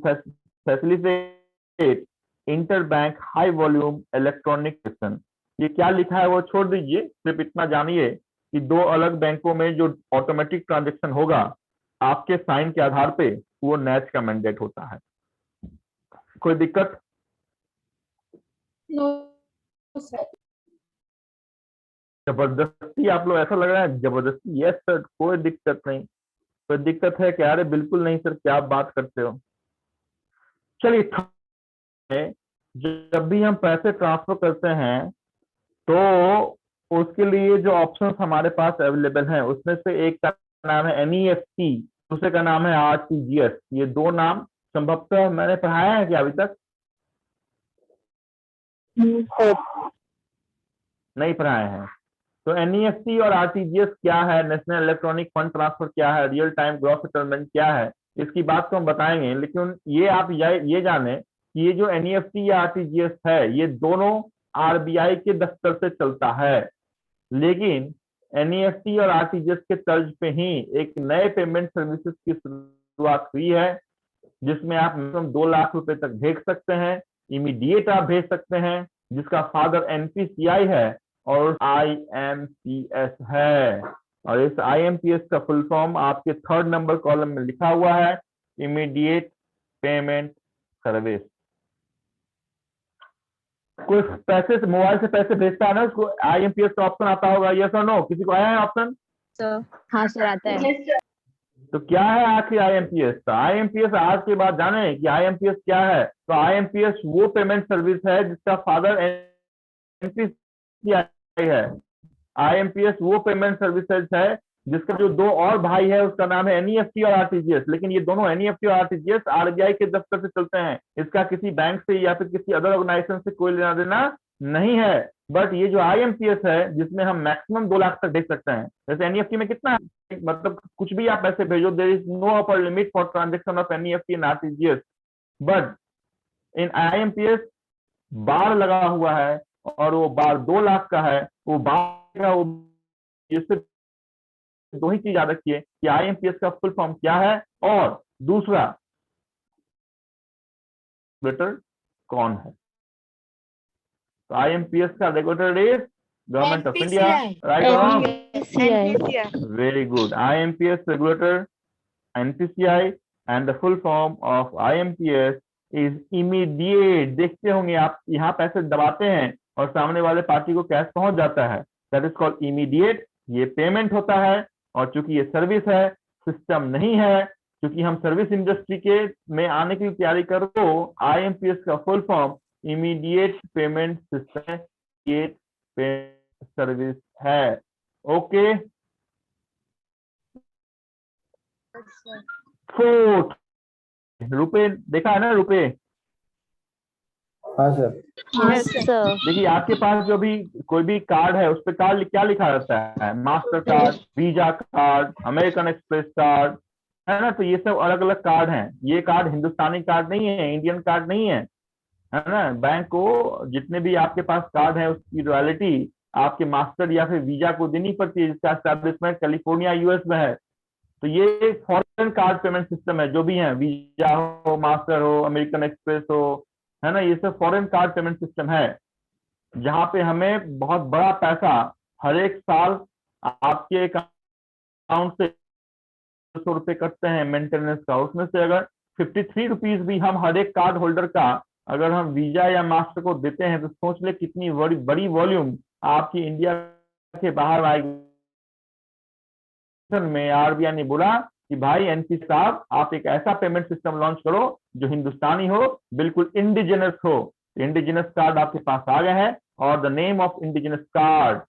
A: facilitate interbank high volume electronic transaction. ये क्या लिखा है वो छोड़ दीजिए, सिर्फ इतना जानिए कि दो अलग बैंकों में जो ऑटोमेटिक ट्रांजैक्शन होगा आपके साइन के आधार पे, वो नैच का मैंडेट होता है। कोई दिक्कत? जबरदस्ती आप लोग, ऐसा लग रहा है जबरदस्ती? यस सर, कोई दिक्कत नहीं। कोई दिक्कत है क्या? अरे बिल्कुल नहीं सर, क्या आप बात करते हो। चलिए, जब भी हम पैसे ट्रांसफर करते हैं तो उसके लिए जो ऑप्शंस हमारे पास अवेलेबल हैं उसमें से एक का नाम है NEFT, दूसरे का नाम है RTGS। ये दो नाम संभवतः मैंने पढ़ाया है क्या अभी तक? नहीं पढ़ाए हैं। तो NEFT और RTGS क्या है, नेशनल इलेक्ट्रॉनिक फंड ट्रांसफर क्या है, रियल टाइम ग्रॉस सेटलमेंट क्या है, इसकी बात तो हम बताएंगे। लेकिन ये आप ये जाने कि ये जो NEFT या RTGS है ये दोनों RBI के दफ्तर से चलता है, लेकिन NEFT और RTGS के तर्ज पे ही एक नए पेमेंट सर्विसेज की शुरुआत हुई है, जिसमें आप मिनिमम 2 लाख रुपए तक भेज सकते हैं, इमीडिएट आप भेज सकते हैं, जिसका फादर NPCI है और IMPS है। और इस IMPS का फुल फॉर्म आपके 3rd नंबर कॉलम में लिखा हुआ है, इमीडिएट पेमेंट सर्विस। कोई पैसे से, मोबाइल से पैसे भेजता है ना, उसको IMPS का ऑप्शन आता होगा, यस और नो? किसी को आया है ऑप्शन?
B: हाँ सर, आता है।
A: तो क्या है आखिर IMPS? तो IMPS आज के बाद जाने कि IMPS क्या है। तो IMPS वो पेमेंट सर्विस है जिसका फादर NPCI है। IMPS वो पेमेंट सर्विसेज है जिसका जो दो और भाई है उसका नाम है NEFT और RTGS। लेकिन ये दोनों NEFT और RTGS RBI के दफ्तर से चलते हैं, इसका किसी बैंक से या फिर किसी अदर ऑर्गेनाइजेशन से कोई लेना देना नहीं है। बट ये जो IMPS है जिसमें हम मैक्सिमम 2 लाख तक भेज सकते हैं, जैसे NEFT में कितना है, मतलब कुछ भी आप पैसे भेजो, there is no upper limit for transaction of NEFT and RTGS। But in IMPS bar लगा हुआ है और वो बार 2 लाख का है। वो बार का वो इससे दो ही चीज याद रखिए कि IMPS का फुल फॉर्म क्या है और दूसरा रेगुलेटर कौन है। तो IMPS का regulator is government of India, right और wrong? Very good. IMPS regulator NPCI and the full form of IMPS is immediate। देखते होंगे आप, यहाँ पैसे दबाते हैं और सामने वाले पार्टी को कैश पहुंच जाता है, दैट इज कॉल्ड इमीडिएट। ये पेमेंट होता है और चूंकि ये सर्विस है, सिस्टम नहीं है, क्योंकि हम सर्विस इंडस्ट्री के में आने की तैयारी करो, तो IMPS का full form immediate payment system service है। ओके। 4th, रुपए देखा है ना, रुपए?
D: हाँ सर।
B: Yes, sir.
A: देखिए आपके पास जो भी कोई भी कार्ड है उस पर कार्ड क्या लिखा रहता है, master card, visa card, American express card, है ना? तो ये सब अलग अलग कार्ड हैं। ये कार्ड हिंदुस्तानी कार्ड नहीं है, इंडियन कार्ड नहीं है, है ना? बैंक को जितने भी आपके पास कार्ड है उसकी रॉयल्टी आपके मास्टर या फिर वीजा को देनी पड़ती है, जिसका एस्टैब्लिशमेंट कैलिफोर्निया US में है। तो ये फॉरेन कार्ड पेमेंट सिस्टम है, जो भी है, वीजा हो, मास्टर हो, अमेरिकन एक्सप्रेस हो, है ना, ये सब फॉरेन कार्ड पेमेंट सिस्टम है, जहां पे हमें बहुत बड़ा पैसा हर एक साल आपके अकाउंट से 200 रुपए कटते हैं मेंटेनेंस का। उसमें से अगर 53 रुपीज भी हम हर एक कार्ड होल्डर का अगर हम वीजा या मास्टर को देते हैं, तो सोच ले कितनी बड़ी वॉल्यूम आपकी इंडिया के बाहर आएगी। में RBI ने बोला कि भाई NP साहब, आप एक ऐसा पेमेंट सिस्टम लॉन्च करो जो हिंदुस्तानी हो, बिल्कुल इंडिजिनस हो। इंडिजिनस कार्ड आपके पास आ गए हैं और the name of indigenous card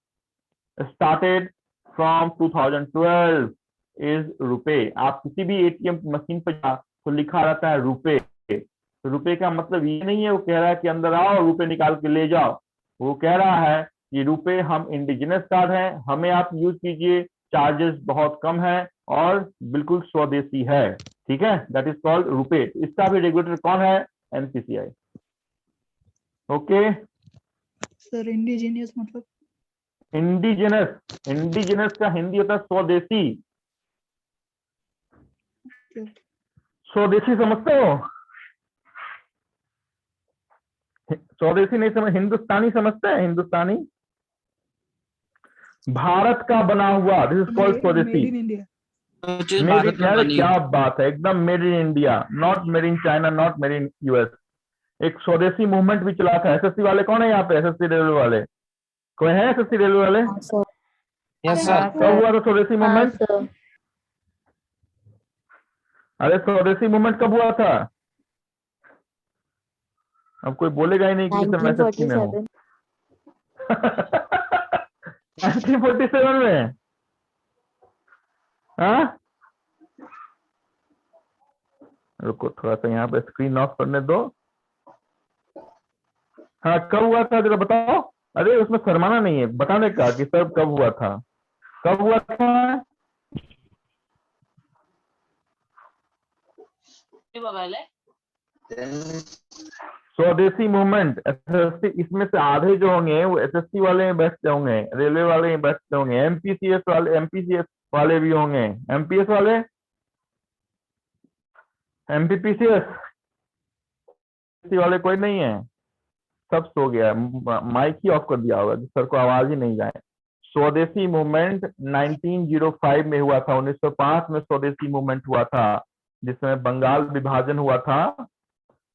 A: started from 2012 is रुपए। आप किसी भी एटीएम मशीन पर जा तो लिखा रहता है रुपए। तो रुपए का मतलब ये नहीं है वो कह रहा है कि अंदर आओ रुपए निकाल के ले जाओ। वो कह रहा है कि रुपए हम इंडिजिनस कार्ड है, हमें आप यूज कीजिए, चार्जेस बहुत कम है और बिल्कुल स्वदेशी है। ठीक है, दैट इज कॉल्ड रुपए। इसका भी रेगुलेटर कौन है? एनपीसीआई। ओके,
F: सर इंडिजीनियस मतलब
A: इंडिजिनस, इंडिजिनस का हिंदी होता है स्वदेशी। स्वदेशी समझते हो? स्वदेशी नहीं समझ, हिंदुस्तानी समझते हैं? हिंदुस्तानी, भारत का बना हुआ, दिस इज कॉल्ड
F: मेड
A: स्वदेशी।
F: In India.
A: मेड इन, अरे क्या बात है, एकदम made in India, not made in China, not made in US. एक स्वदेशी मूवमेंट भी चला था। एसएससी वाले कौन है यहाँ पे? एसएससी रेलवे वाले कोई है? एसएससी रेलवे वाले?
B: हाँ सर।
D: Yes sir.
A: कब हुआ था स्वदेशी
B: हाँ
A: मूवमेंट?
B: सर।
A: अरे स्वदेशी मूवमेंट कब हुआ था? अब कोई बोलेगा ही नहीं कि सर मैं एसएससी में हूँ। 1947 में? हाँ, रुको थोड़ा सा यहाँ पे स्क्रीन ऑफ करने दो। हाँ, कब हुआ था जरा बताओ। अरे उसमें शर्माना नहीं है बताने का कि सर कब हुआ था, कब हुआ था। स्वदेशी मूवमेंट एसएससी, इसमें से आधे जो होंगे वो एसएससी वाले में बैठते होंगे, रेलवे वाले में बैठते होंगे, एमपीसीएस वाले भी होंगे, एमपीएस वाले, एमपीपीसीएस वाले कोई नहीं है, सब सो गया, माइक ही ऑफ कर दिया होगा सर को आवाज ही नहीं जाए। स्वदेशी मूवमेंट 1905 में हुआ था, 1905 में स्वदेशी मूवमेंट हुआ था, जिसमें बंगाल विभाजन हुआ था,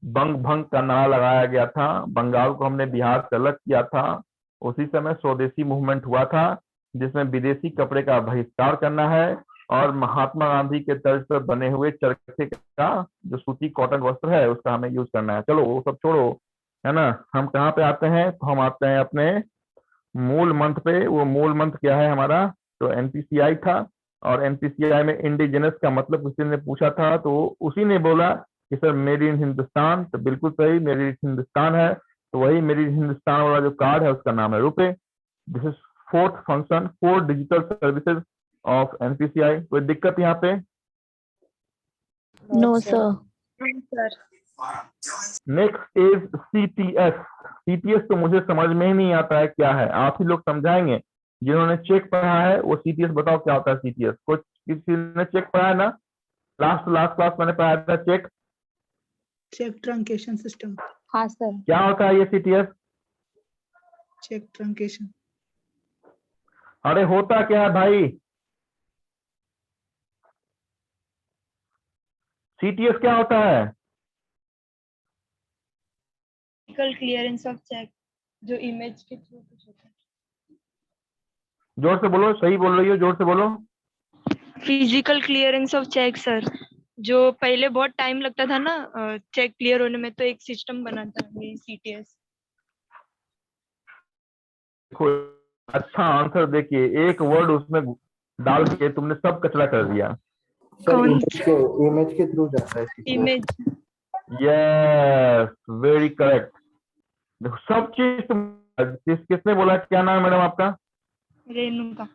A: बंग भंग का नारा लगाया गया था, बंगाल को हमने बिहार से अलग किया था। उसी समय स्वदेशी मूवमेंट हुआ था, जिसमें विदेशी कपड़े का बहिष्कार करना है और महात्मा गांधी के तर्ज पर बने हुए चरखे का जो सूती कॉटन वस्त्र है उसका हमें यूज करना है। चलो वो सब छोड़ो, है ना, हम कहाँ पे आते हैं? तो हम आते हैं अपने मूल मंत्र पे। वो मूल मंत्र क्या है हमारा? तो एनपीसीआई था, और एनपीसीआई में इंडिजिनस का मतलब किसी ने पूछा था तो उसी ने बोला कि सर मेड इन हिंदुस्तान। तो बिल्कुल सही, मेड इन हिंदुस्तान है, तो वही मेड इन हिंदुस्तान वाला जो कार्ड है उसका नाम है RuPay. This is fourth function, 4 digital services of NPCI. कोई दिक्कत यहाँ पे?
B: No sir.
A: Next is CTS. CTS तो मुझे समझ में ही नहीं आता है क्या है, आप ही लोग समझाएंगे। जिन्होंने चेक पढ़ा है वो सीटीएस बताओ क्या होता है सीटीएस। कुछ किसी ने चेक पढ़ा है ना? लास्ट क्लास मैंने पढ़ाया था चेक
F: ट्रंकेशन सिस्टम।
B: हाँ सर।
A: क्या होता है ये सीटीएस?
F: Cheque truncation.
A: अरे होता क्या है भाई? सीटीएस क्या होता है?
G: क्लियरेंस ऑफ चेक, जो इमेज के थ्रू कुछ होता है।
A: जोर से बोलो, सही बोल रही हो, जोर से बोलो।
G: Physical clearance of cheque sir, जो पहले बहुत टाइम लगता था ना चेक क्लियर होने में, तो एक सिस्टम बना था ये सीटीएस।
A: देखो अच्छा आंसर देखिए, एक वर्ड उसमें डाल के तुमने सब कचरा कर दिया।
G: कौन?
D: इमेज के थ्रू जाता है
G: इमेज।
A: Yes, very correct. देखो सब चीज किसने बोला? क्या नाम है मैडम आपका?
G: रेणुका।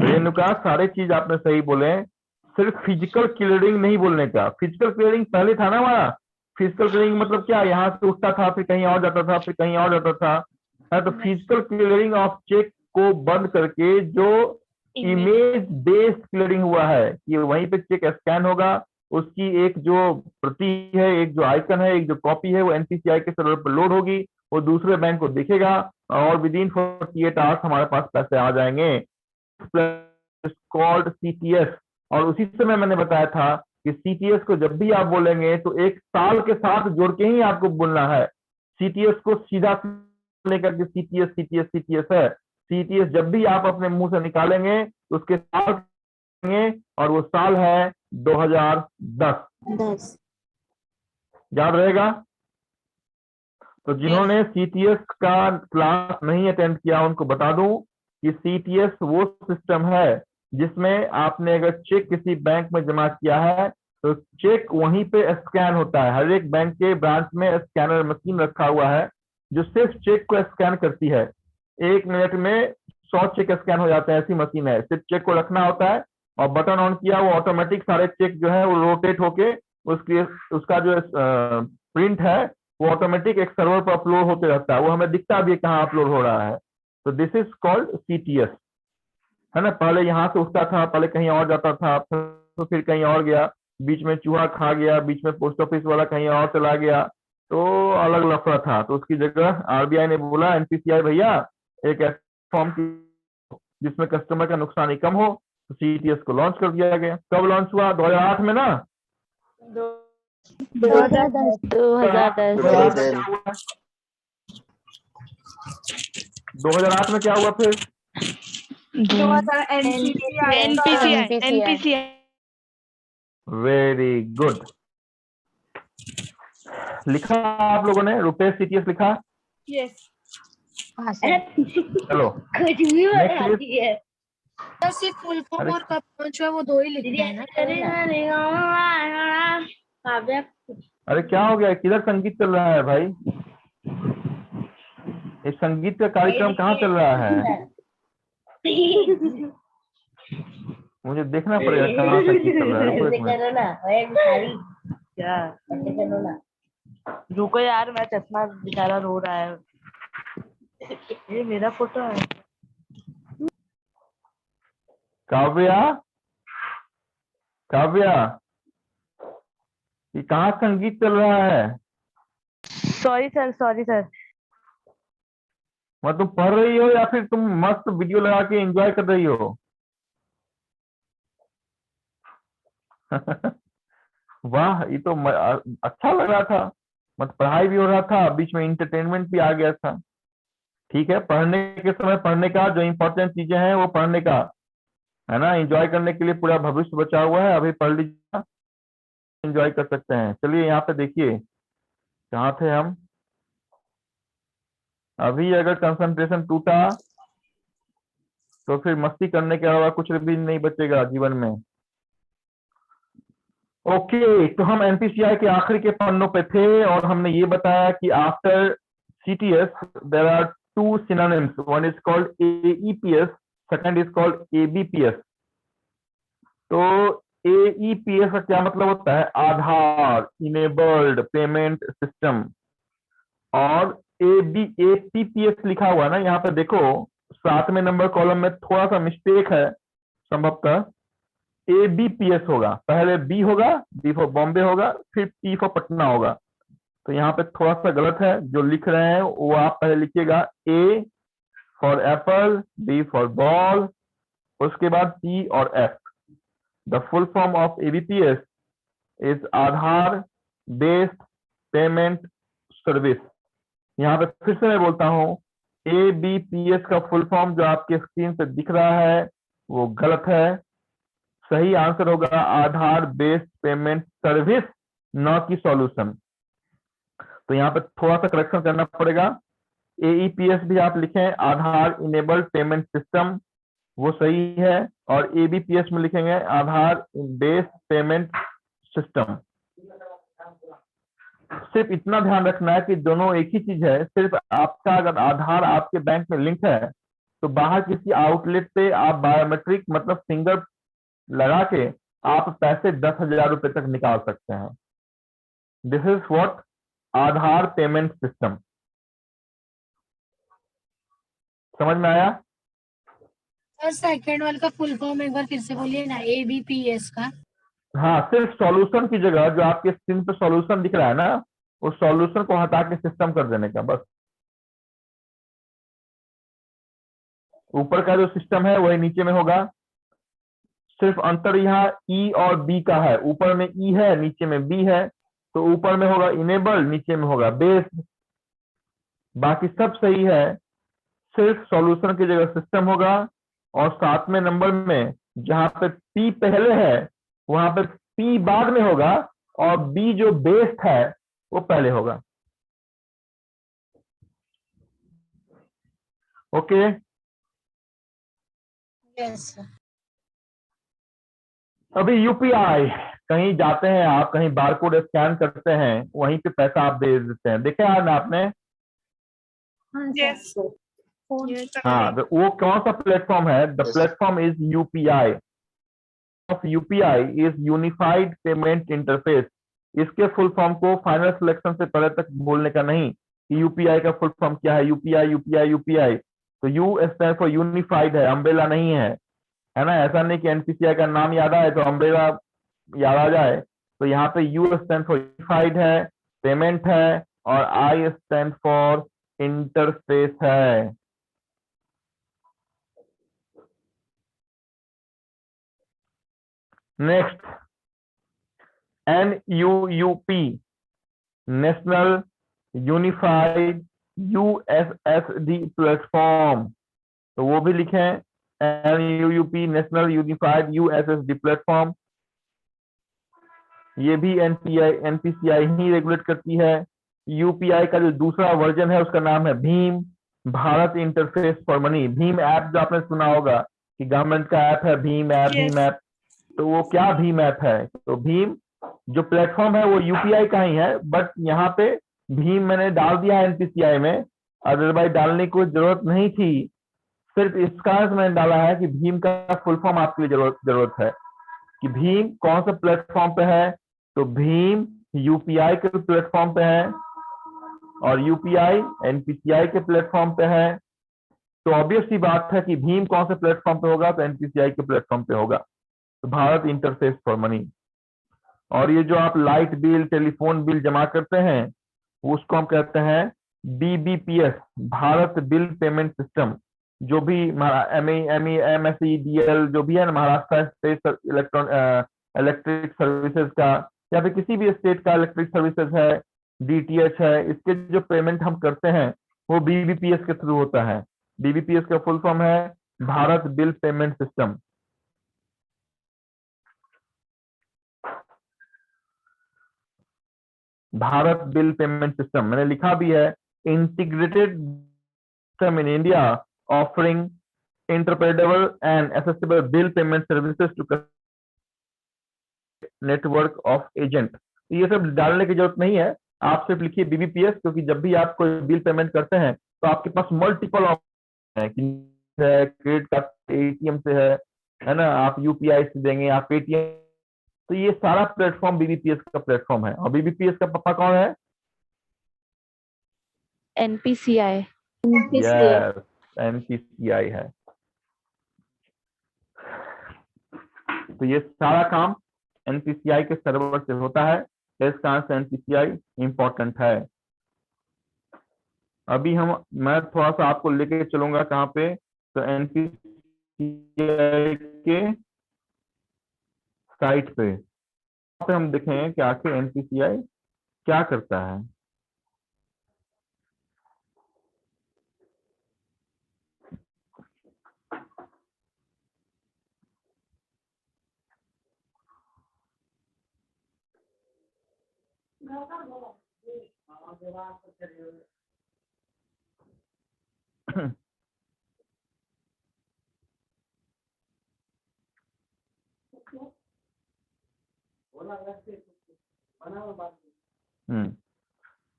A: रेणुका, सारे चीज आपने सही बोले, सिर्फ फिजिकल क्लियरिंग नहीं बोलने का। फिजिकल क्लियरिंग पहले था ना हमारा। फिजिकल क्लियरिंग मतलब क्या? यहाँ से उठता था फिर कहीं और जाता था फिर कहीं और जाता था, है तो फिजिकल क्लियरिंग ऑफ चेक को बंद करके जो इमेज बेस्ड क्लियरिंग हुआ है कि वहीं पे चेक स्कैन होगा, उसकी एक जो प्रति है, एक जो आइकन है, एक जो कॉपी है, वो एनपीसीआई के सर्वर पर लोड होगी, वो दूसरे बैंक को दिखेगा और विद इन 48 आवर्स हमारे पास पैसे आ जाएंगे। Called CTS. और उसी समय मैंने बताया था कि सीटीएस को जब भी आप बोलेंगे तो एक साल के साथ जोड़ के ही आपको बोलना है। सीटीएस को सीधा लेकर के सीटीएस सीटीएस सीटीएस है। सीटीएस जब भी आप अपने मुंह से निकालेंगे तो उसके साल और वो साल है 2010। याद रहेगा? तो जिन्होंने सीटीएस का क्लास नहीं अटेंड किया उनको बता दूं कि सीटीएस वो सिस्टम है जिसमें आपने अगर चेक किसी बैंक में जमा किया है तो चेक वहीं पे स्कैन होता है। हर एक बैंक के ब्रांच में स्कैनर मशीन रखा हुआ है जो सिर्फ चेक को स्कैन करती है। 1 मिनट में 100 चेक स्कैन हो जाते हैं, ऐसी मशीन है। सिर्फ चेक को रखना होता है और बटन ऑन किया, वो ऑटोमेटिक सारे चेक जो है वो रोटेट होके उसका जो प्रिंट है वो ऑटोमेटिक एक सर्वर पर अपलोड होते रहता है। वो हमें दिखता भी है कहाँ अपलोड हो रहा है। तो दिस इज कॉल्ड सीटीएस, है ना। पहले यहाँ से उठता था, पहले कहीं और जाता था, तो फिर कहीं और गया, बीच में चूहा खा गया, बीच में पोस्ट ऑफिस वाला कहीं और चला गया, तो अलग लफड़ा था। तो उसकी जगह आरबीआई ने बोला एनपीसीआई भैया एक ऐसा फॉर्म जिसमें कस्टमर का नुकसान ही कम हो, तो सीटीएस को लॉन्च कर दिया गया। कब लॉन्च हुआ? 2008 में ना।
B: 2010
A: 2008 में क्या हुआ फिर?
G: एनपीसीआई।
A: वेरी गुड, लिखा आप लोगों ने? रुपेश सीटीएस लिखा?
G: यस।
A: चलो
C: बस सिर्फ फुल फॉर्म और कब लॉन्च हुआ वो 2 ही लिखना है ना।
A: अरे क्या हो गया? किधर संगीत चल रहा है भाई? इस संगीत का कार्यक्रम कहाँ चल रहा है? मुझे देखना पड़ेगा कहाँ संगीत चल रहा है।
H: रुको यार, मैं चश्मा बेचारा रो रहा है। ये मेरा फोटो है।
A: काव्या, काव्या, ये कहाँ संगीत चल रहा है?
H: Sorry sir.
A: तुम पढ़ रही हो या फिर तुम मस्त वीडियो लगा के एंजॉय कर रही हो? वाह, ये तो अच्छा लग रहा था। पढ़ाई भी हो रहा था, बीच में इंटरटेनमेंट भी आ गया था। ठीक है, पढ़ने के समय पढ़ने का, जो इंपॉर्टेंट चीजें हैं वो पढ़ने का, है ना। एंजॉय करने के लिए पूरा भविष्य बचा हुआ है, अभी पढ़ लीजिए, एंजॉय कर सकते हैं। चलिए यहाँ पे देखिए, कहाँ थे हम? अभी अगर कंसंट्रेशन टूटा तो फिर मस्ती करने के अलावा कुछ भी नहीं बचेगा जीवन में। ओके, तो हम एनपीसीआई के आखिरी के पन्नों पे थे और हमने ये बताया कि after CTS there are 2 synonyms, one is called AEPS, second is called ABPS। तो AEPS का क्या मतलब होता है? आधार इनेबल्ड पेमेंट सिस्टम। और APPS लिखा हुआ है ना यहाँ पे, देखो 7वें नंबर कॉलम में थोड़ा सा मिस्टेक है, संभवतः ABPS होगा, पहले B होगा, B फॉर बॉम्बे होगा, फिर P फॉर पटना होगा। तो यहाँ पे थोड़ा सा गलत है, जो लिख रहे हैं वो आप पहले लिखिएगा A for Apple, B for ball, उसके बाद P और F। The full form of ABPS is Aadhaar based payment service. यहाँ पे फिर से मैं बोलता हूँ, ABPS का फुल फॉर्म जो आपके स्क्रीन पे दिख रहा है वो गलत है। सही आंसर होगा आधार बेस्ड पेमेंट सर्विस, न कि सॉल्यूशन। तो यहाँ पे थोड़ा सा करेक्शन करना पड़ेगा। AEPS भी आप लिखें आधार इनेबल्ड पेमेंट सिस्टम, वो सही है, और ABPS में लिखेंगे आधार बेस्ड पेमेंट सिस्टम। सिर्फ इतना ध्यान रखना है कि दोनों एक ही चीज है। सिर्फ आपका अगर आधार आपके बैंक में लिंक है तो बाहर किसी आउटलेट पे आप बायोमेट्रिक मतलब फिंगर लगा के आप पैसे 10,000 रुपए तक निकाल सकते हैं। This is what Aadhaar payment system. समझ में आया?
C: सेकेंड वाले का फुल फॉर्म एक बार फिर से बोलिए ना, ABPS का।
A: हाँ, सिर्फ सॉल्यूशन की जगह जो आपके स्क्रीन पे सॉल्यूशन दिख रहा है ना, उस सॉल्यूशन को हटा के सिस्टम कर देने का बस। ऊपर का जो सिस्टम है वही नीचे में होगा, सिर्फ अंतर यहाँ E और B का है। ऊपर में E है, नीचे में B है, तो ऊपर में होगा इनेबल, नीचे में होगा बेस्ड। बाकी सब सही है, सिर्फ सॉल्यूशन की जगह सिस्टम होगा, और 7वें नंबर में जहां पे P पहले है वहां पे P बाद में होगा, और B जो बेस्ड है वो पहले होगा। ओके,
C: यस
A: अभी यूपीआई, कहीं जाते हैं आप, कहीं बारकोड स्कैन करते हैं, वहीं पे पैसा आप दे देते हैं, देखे यार ना आपने?
G: यस
A: हाँ, तो वो कौन सा प्लेटफॉर्म है? The
E: Yes.
A: Platform is UPI. Of UPI is unified payment interface. इसके फुल फॉर्म को फाइनल सिलेक्शन से पहले तक बोलने का नहीं कि यूपीआई का फुल फॉर्म क्या है। यूपीआई यूपीआई यूपीआई, तो यू स्टैंड फॉर यूनिफाइड है, अम्ब्रेला नहीं है ना? ऐसा नहीं कि एनपीसीआई का नाम याद आए तो अम्ब्रेला याद आ जाए। तो यहाँ पे यू स्टैंड फॉर यूनिफाइड है, पेमेंट है, और आई स्टैंड फॉर इंटरफेस है। Next, NUUP, national unified USSD platform, तो वो भी लिखें, NUUP national unified USSD platform. ये भी एनपीसीआई ही रेगुलेट करती है। यूपीआई का जो दूसरा वर्जन है उसका नाम है Bhim, Bharat interface for money. Bhim app जो आपने सुना होगा कि गवर्नमेंट का ऐप है Bhim app,
G: Yes.
A: Bhim app, तो वो क्या भीम ऐप है? तो भीम जो प्लेटफॉर्म है वो यूपीआई का ही है, बट यहाँ पे भीम मैंने डाल दिया है एनपीसीआई में, अदरवाइज डालने की जरूरत नहीं थी। सिर्फ इस कारण से मैंने डाला है कि भीम का फुल फॉर्म आपके लिए जरूरत है कि भीम कौन सा प्लेटफॉर्म पे है। तो भीम यूपीआई के प्लेटफॉर्म पे है और यूपीआई एनपीसीआई के प्लेटफॉर्म पे है। तो ऑब्वियस सी बात है कि भीम कौन से प्लेटफॉर्म पे होगा, तो एनपीसीआई के प्लेटफॉर्म पे होगा, तो भारत इंटरफेस फॉर मनी। और ये जो आप लाइट बिल, टेलीफोन बिल जमा करते हैं उसको हम कहते हैं BBPS, Bharat bill payment system. जो भी MSEDL जो भी है ना, महाराष्ट्र स्टेट इलेक्ट्रिक सर्विसेज का, या फिर किसी भी स्टेट का इलेक्ट्रिक सर्विसेज है, DTH है, इसके जो पेमेंट हम करते हैं वो बीबीपीएस के थ्रू होता है। बीबीपीएस का फुल फॉर्म है Bharat bill payment system. Bharat bill payment system मैंने लिखा भी है, integrated system in India offering interpretable and accessible bill payment services to network of agent. ये सब डालने की जरूरत नहीं है, आप सिर्फ लिखिए बीबीपीएस, क्योंकि जब भी आप कोई बिल पेमेंट करते हैं तो आपके पास मल्टीपल ऑप्शन है कि क्रेडिट कार्ड, एटीएम से है ना, आप यूपीआई से देंगे, आप पेटीएम, तो ये सारा प्लेटफॉर्म बीबीपीएस का प्लेटफॉर्म है। और बीबीपीएस का पापा कौन है?
B: NPCI.
A: यस, एनपीसीआई है। तो ये सारा काम एनपीसीआई के सर्वर से होता है, इस कारण से एनपीसीआई इंपॉर्टेंट है। अभी मैं थोड़ा सा आपको लेके चलूंगा कहाँ पे, तो एनपीसीआई के साइट पे हम देखें कि आखिर एनपीसीआई क्या करता है।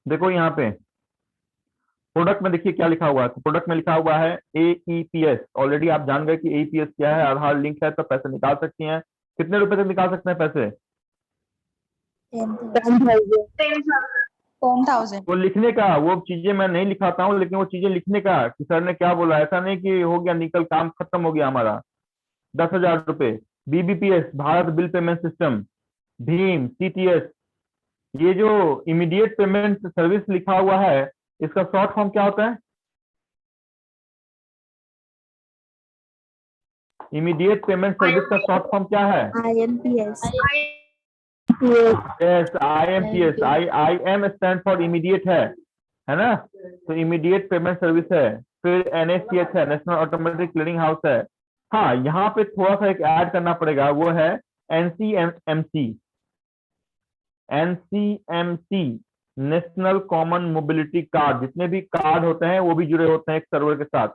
A: देखो यहाँ पे प्रोडक्ट में देखिए क्या लिखा हुआ है। प्रोडक्ट में लिखा हुआ है AEPS। ऑलरेडी आप जान गए कि AEPS क्या है, आधार लिंक है तो पैसे निकाल सकती हैं। कितने रुपए तक निकाल सकते हैं पैसे?
F: 10,000.
A: वो लिखने का, वो चीजें मैं नहीं लिखाता हूँ, लेकिन वो चीजें लिखने का कि सर ने क्या बोला, ऐसा नहीं कि हो गया निकल काम खत्म हो गया हमारा। 10,000 रुपए। BBPS Bharat bill payment system, Bhim, CTS, ये जो इमीडिएट पेमेंट सर्विस लिखा हुआ है इसका शॉर्ट फॉर्म क्या होता है? इमीडिएट पेमेंट सर्विस का शॉर्ट फॉर्म क्या है?
B: IMPS.
A: Yes, IMPS। IM stand for immediate है ना? तो इमीडिएट पेमेंट सर्विस है। फिर NACH है, नेशनल ऑटोमेटिक क्लियरिंग हाउस है। हाँ, यहाँ पे थोड़ा सा एक ऐड करना पड़ेगा, वो है NCMC। National common mobility card. जितने भी कार्ड होते हैं वो भी जुड़े होते हैं एक सर्वर के साथ।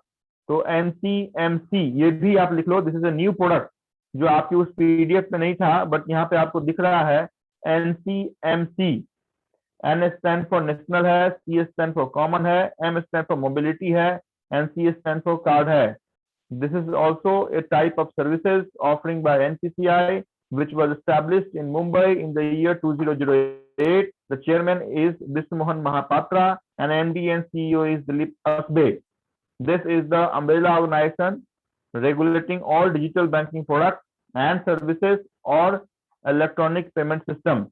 A: तो NCMC ये भी आप लिख लो, this is a new product जो आपकी उस PDF में नहीं था, बट यहाँ पे आपको दिख रहा है NCMC। N stand for national है, C स्टैंड फॉर कॉमन है, M स्टैंड फॉर मोबिलिटी है, and C stand for card है। This is also a type of services offering by NPCI, which was established in Mumbai in the year 2008. The chairman is Vishnu Mohan Mahapatra and MD and CEO is Dilip Asbe. This is the umbrella organization regulating all digital banking products and services or electronic payment systems.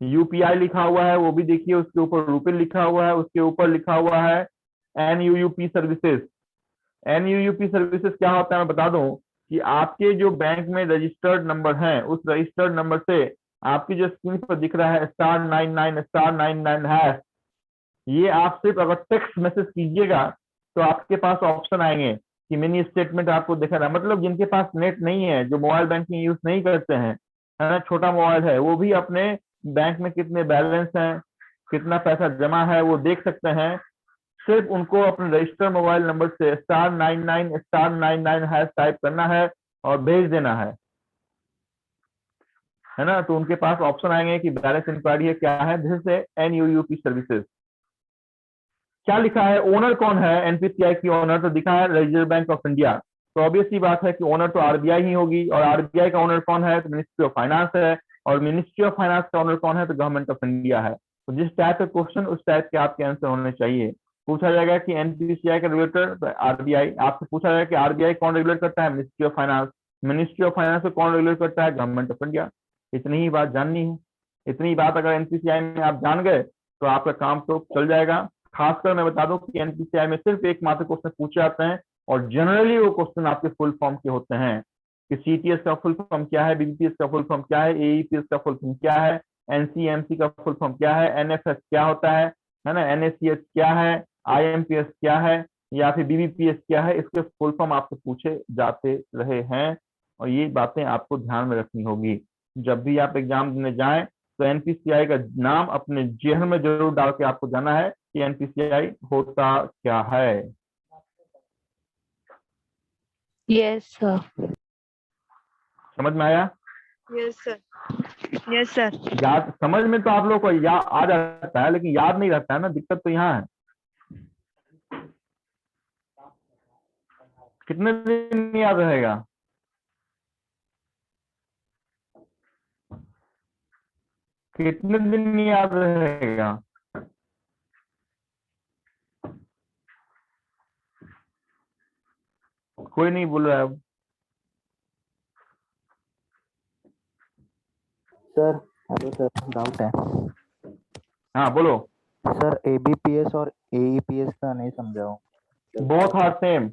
A: UPI लिखा हुआ है, वो भी देखिए, उसके ऊपर रुपए लिखा हुआ है, उसके ऊपर लिखा हुआ है NUUP सर्विसेज। NUUP सर्विसेज क्या होता है मैं बता दूं कि आपके जो बैंक में रजिस्टर्ड नंबर हैं, उस रजिस्टर्ड नंबर से आपकी जो स्क्रीन पर दिख रहा है *99*99#, ये आप सिर्फ अगर टेक्स्ट मैसेज कीजिएगा तो आपके पास ऑप्शन आएंगे कि मिनी स्टेटमेंट आपको दिखाना। मतलब जिनके पास नेट नहीं है, जो मोबाइल बैंकिंग यूज नहीं करते हैं, है ना, छोटा मोबाइल है, वो भी अपने बैंक में कितने बैलेंस हैं, कितना पैसा जमा है, वो देख सकते हैं। सिर्फ उनको अपने रजिस्टर्ड मोबाइल नंबर से *99*99# टाइप करना है और भेज देना है ना। तो उनके पास ऑप्शन आएंगे कि बैलेंस इंक्वायरी है, क्या है। This is NUUP services. क्या लिखा है, ओनर कौन है NPCI की? ओनर तो दिखा है रिजर्व बैंक ऑफ इंडिया, तो ऑब्वियस सी बात है कि ओनर तो RBI ही होगी। और RBI का ओनर कौन है? तो मिनिस्ट्री ऑफ फाइनेंस है। और मिनिस्ट्री ऑफ फाइनेंस का ओनर कौन है? तो गवर्नमेंट ऑफ इंडिया है। तो जिस टाइप का क्वेश्चन उस टाइप के आपके आंसर होने चाहिए। पूछा जाएगा कि NPCI का रेगुलेटर तो RBI, आपसे पूछा जाएगा कि RBI कौन रेगुलेट करता है? Ministry of finance. Ministry of finance को कौन रेगुलेट करता है? Government of India. इतनी ही बात जाननी है। इतनी बात अगर NPCI में आप जान गए तो आपका काम तो चल जाएगा। खासकर मैं बता दूं कि NPCI में सिर्फ एक मात्र क्वेश्चन पूछे जाते हैं और जनरली वो क्वेश्चन आपके फुल फॉर्म के होते हैं कि CTS का फुल फॉर्म क्या है, BBPS का फुल फॉर्म क्या है, AEPS का फुल फॉर्म क्या है, NCMC का फुल फॉर्म क्या है, NFS क्या होता है ना, NACH क्या है, IMPS क्या है, या फिर BBPS क्या है। इसके फुल फॉर्म आपसे पूछे जाते रहे हैं और ये बातें आपको ध्यान में रखनी होगी। जब भी आप एग्जाम देने जाएं तो NPCI का नाम अपने जेहन में जरूर डाल के आपको जाना है कि NPCI होता क्या है।
B: Yes, sir.
A: समझ में आया?
G: Yes sir, yes sir.
A: याद, समझ में तो आप लोग को आ जाता है, लेकिन याद नहीं रहता है ना, दिक्कत तो यहाँ है। कितने दिन याद रहेगा? कितने दिन याद रहेगा? कोई नहीं बोल रहा है अब।
D: सर हेलो सर, डाउट है।
A: हाँ बोलो।
D: सर ABPS और AEPS का नहीं समझा हूँ।
A: Both are same,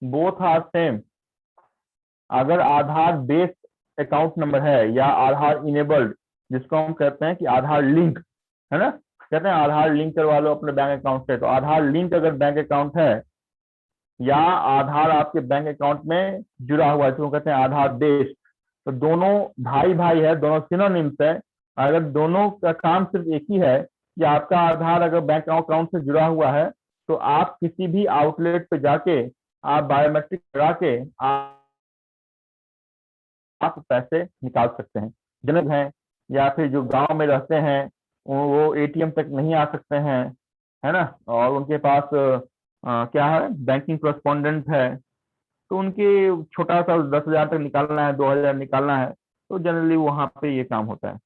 A: both are same. अगर आधार बेस्ड अकाउंट नंबर है या आधार इनेबल्ड, जिसको हम कहते हैं कि आधार लिंक, है ना, कहते हैं आधार लिंक करवा लो अपने बैंक अकाउंट से। तो आधार लिंक अगर बैंक अकाउंट है या आधार आपके बैंक अकाउंट में जुड़ा हुआ है, जिसको कहते हैं आधार बेस्ड, तो दोनों भाई भाई है, दोनों सिनोनिम्स है। अगर दोनों का काम सिर्फ एक ही है कि आपका आधार अगर बैंक अकाउंट से जुड़ा हुआ है तो आप किसी भी आउटलेट पे जाके आप बायोमेट्रिक लगा के आप पैसे निकाल सकते हैं। जनक हैं या फिर जो गांव में रहते हैं वो ATM तक नहीं आ सकते हैं, है ना, और उनके पास क्या है, बैंकिंग कॉरेस्पॉन्डेंट है, तो उनके छोटा सा 10,000 तक निकालना है, 2,000 निकालना है, तो जनरली वहां पे ये काम होता है।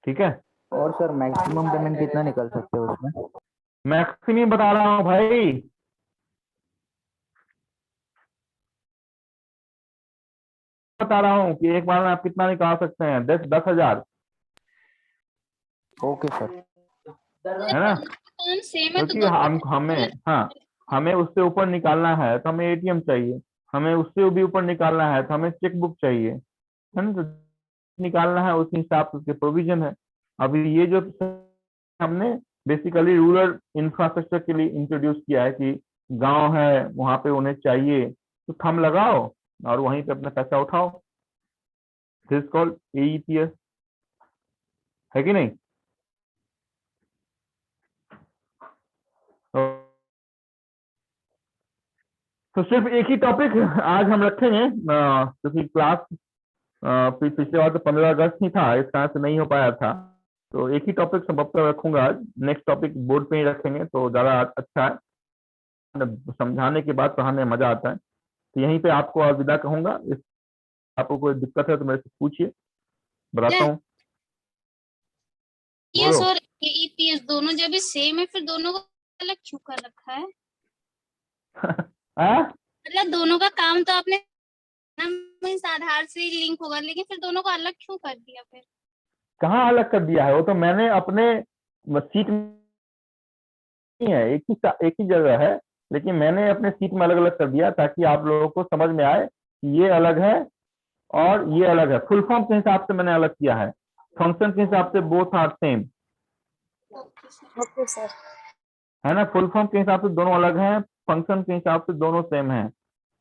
A: ठीक है।
D: और सर मैक्सिमम पेमेंट कितना निकल सकते हो उसमें?
A: मैक्सिमम बता रहा हूँ भाई, बता रहा हूँ कि एक बार में आप कितना निकाल सकते हैं। 10,000।
D: Okay sir.
A: है ना,
C: काम सेम है तो
A: क्योंकि हमें उससे ऊपर निकालना है तो हमें ATM चाहिए, हमें उससे भी ऊपर निकालना है तो हमें चेकबुक चाहिए, है ना। तो निकालना है उस हिसाब से उसके प्रोविजन है। अभी ये जो हमने बेसिकली रूरल इंफ्रास्ट्रक्चर के लिए इंट्रोड्यूस किया है कि गांव है वहां पे उन्हें चाहिए तो थंब लगाओ और वहीं पे अपना पैसा उठाओ। दिस कॉल्ड AEPS, है कि नहीं? तो सिर्फ एक ही टॉपिक आज हम रखेंगे, क्योंकि क्लास पिछले बार तो 15 अगस्त ही था, इस तरह से नहीं हो पाया था, तो एक ही टॉपिक संभवतः रखूंगा आज। नेक्स्ट टॉपिक बोर्ड पे ही रखेंगे तो ज्यादा अच्छा है, समझाने के बाद पढ़ाने में मजा आता है। तो यहीं पे आपको अलविदा कहूंगा। इस आपको कोई दिक्कत है तो मेरे से पूछिए, बताता हूँ।
C: पीएस
A: बोलो।
C: और एईपीएस दोनों जब भी सेम है, फिर दोनों को अलग क्यों कर रखा है?
A: हाँ?
C: मतलब दोनों का काम तो आपने आधार से लिंक होगा, लेकिन फिर दोनों को अलग क्यों कर दिया फिर?
A: कहाँ अलग कर दिया है? वो तो मैंने अपने सीट में है, एक ही जगह है, लेकिन मैंने अपने सीट में अलग अलग कर दिया ताकि आप लोगों को समझ में आए कि ये अलग है और ये अलग है। फुल फॉर्म के हिसाब से मैंने अलग किया है, फंक्शन के हिसाब से both are same,
B: okay sir.
A: है ना। फुल फॉर्म के हिसाब से दोनों अलग हैं, फंक्शन के हिसाब से दोनों सेम हैं।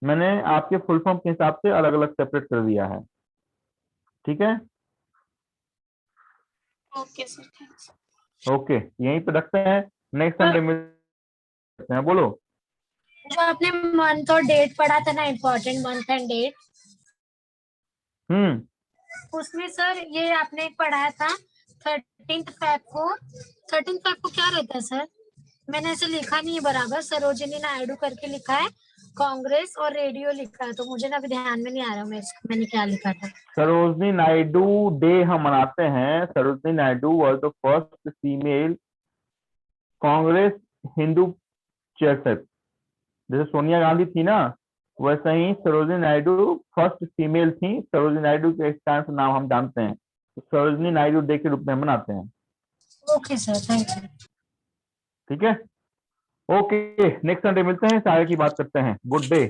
A: मैंने आपके फुल फॉर्म के हिसाब से अलग अलग सेपरेट कर दिया है, ठीक है।
C: Okay sir, thanks.
A: ओके, यहीं पे रखते हैं, नेक्स्ट संडे मिलते हैं। बोलो।
I: जो आपने मंथ और डेट पढ़ा था ना, इम्पोर्टेंट मंथ एंड डेट, उसमें सर ये आपने पढ़ाया था 13 फेब को क्या रहता है सर? मैंने ऐसे लिखा नहीं है बराबर, सरोजिनी नायडू करके लिखा है, कांग्रेस और रेडियो लिखा है, तो मुझे ना अभी ध्यान में नहीं आ रहा मैंने क्या लिखा था।
A: सरोजनी नायडू डे हम मनाते हैं। Sarojini Naidu was the first female Congress Hindu chairship. जैसे सोनिया गांधी थी ना, वैसे ही सरोजनी नायडू फर्स्ट फीमेल थी। सरोजनी नायडू के इस कारण से नाम हम जानते हैं, तो सरोजनी नायडू डे के रूप में मनाते हैं।
I: Okay sir, thank you.
A: ठीक है, ओके, नेक्स्ट संडे मिलते हैं, आगे की बात करते हैं। Good day.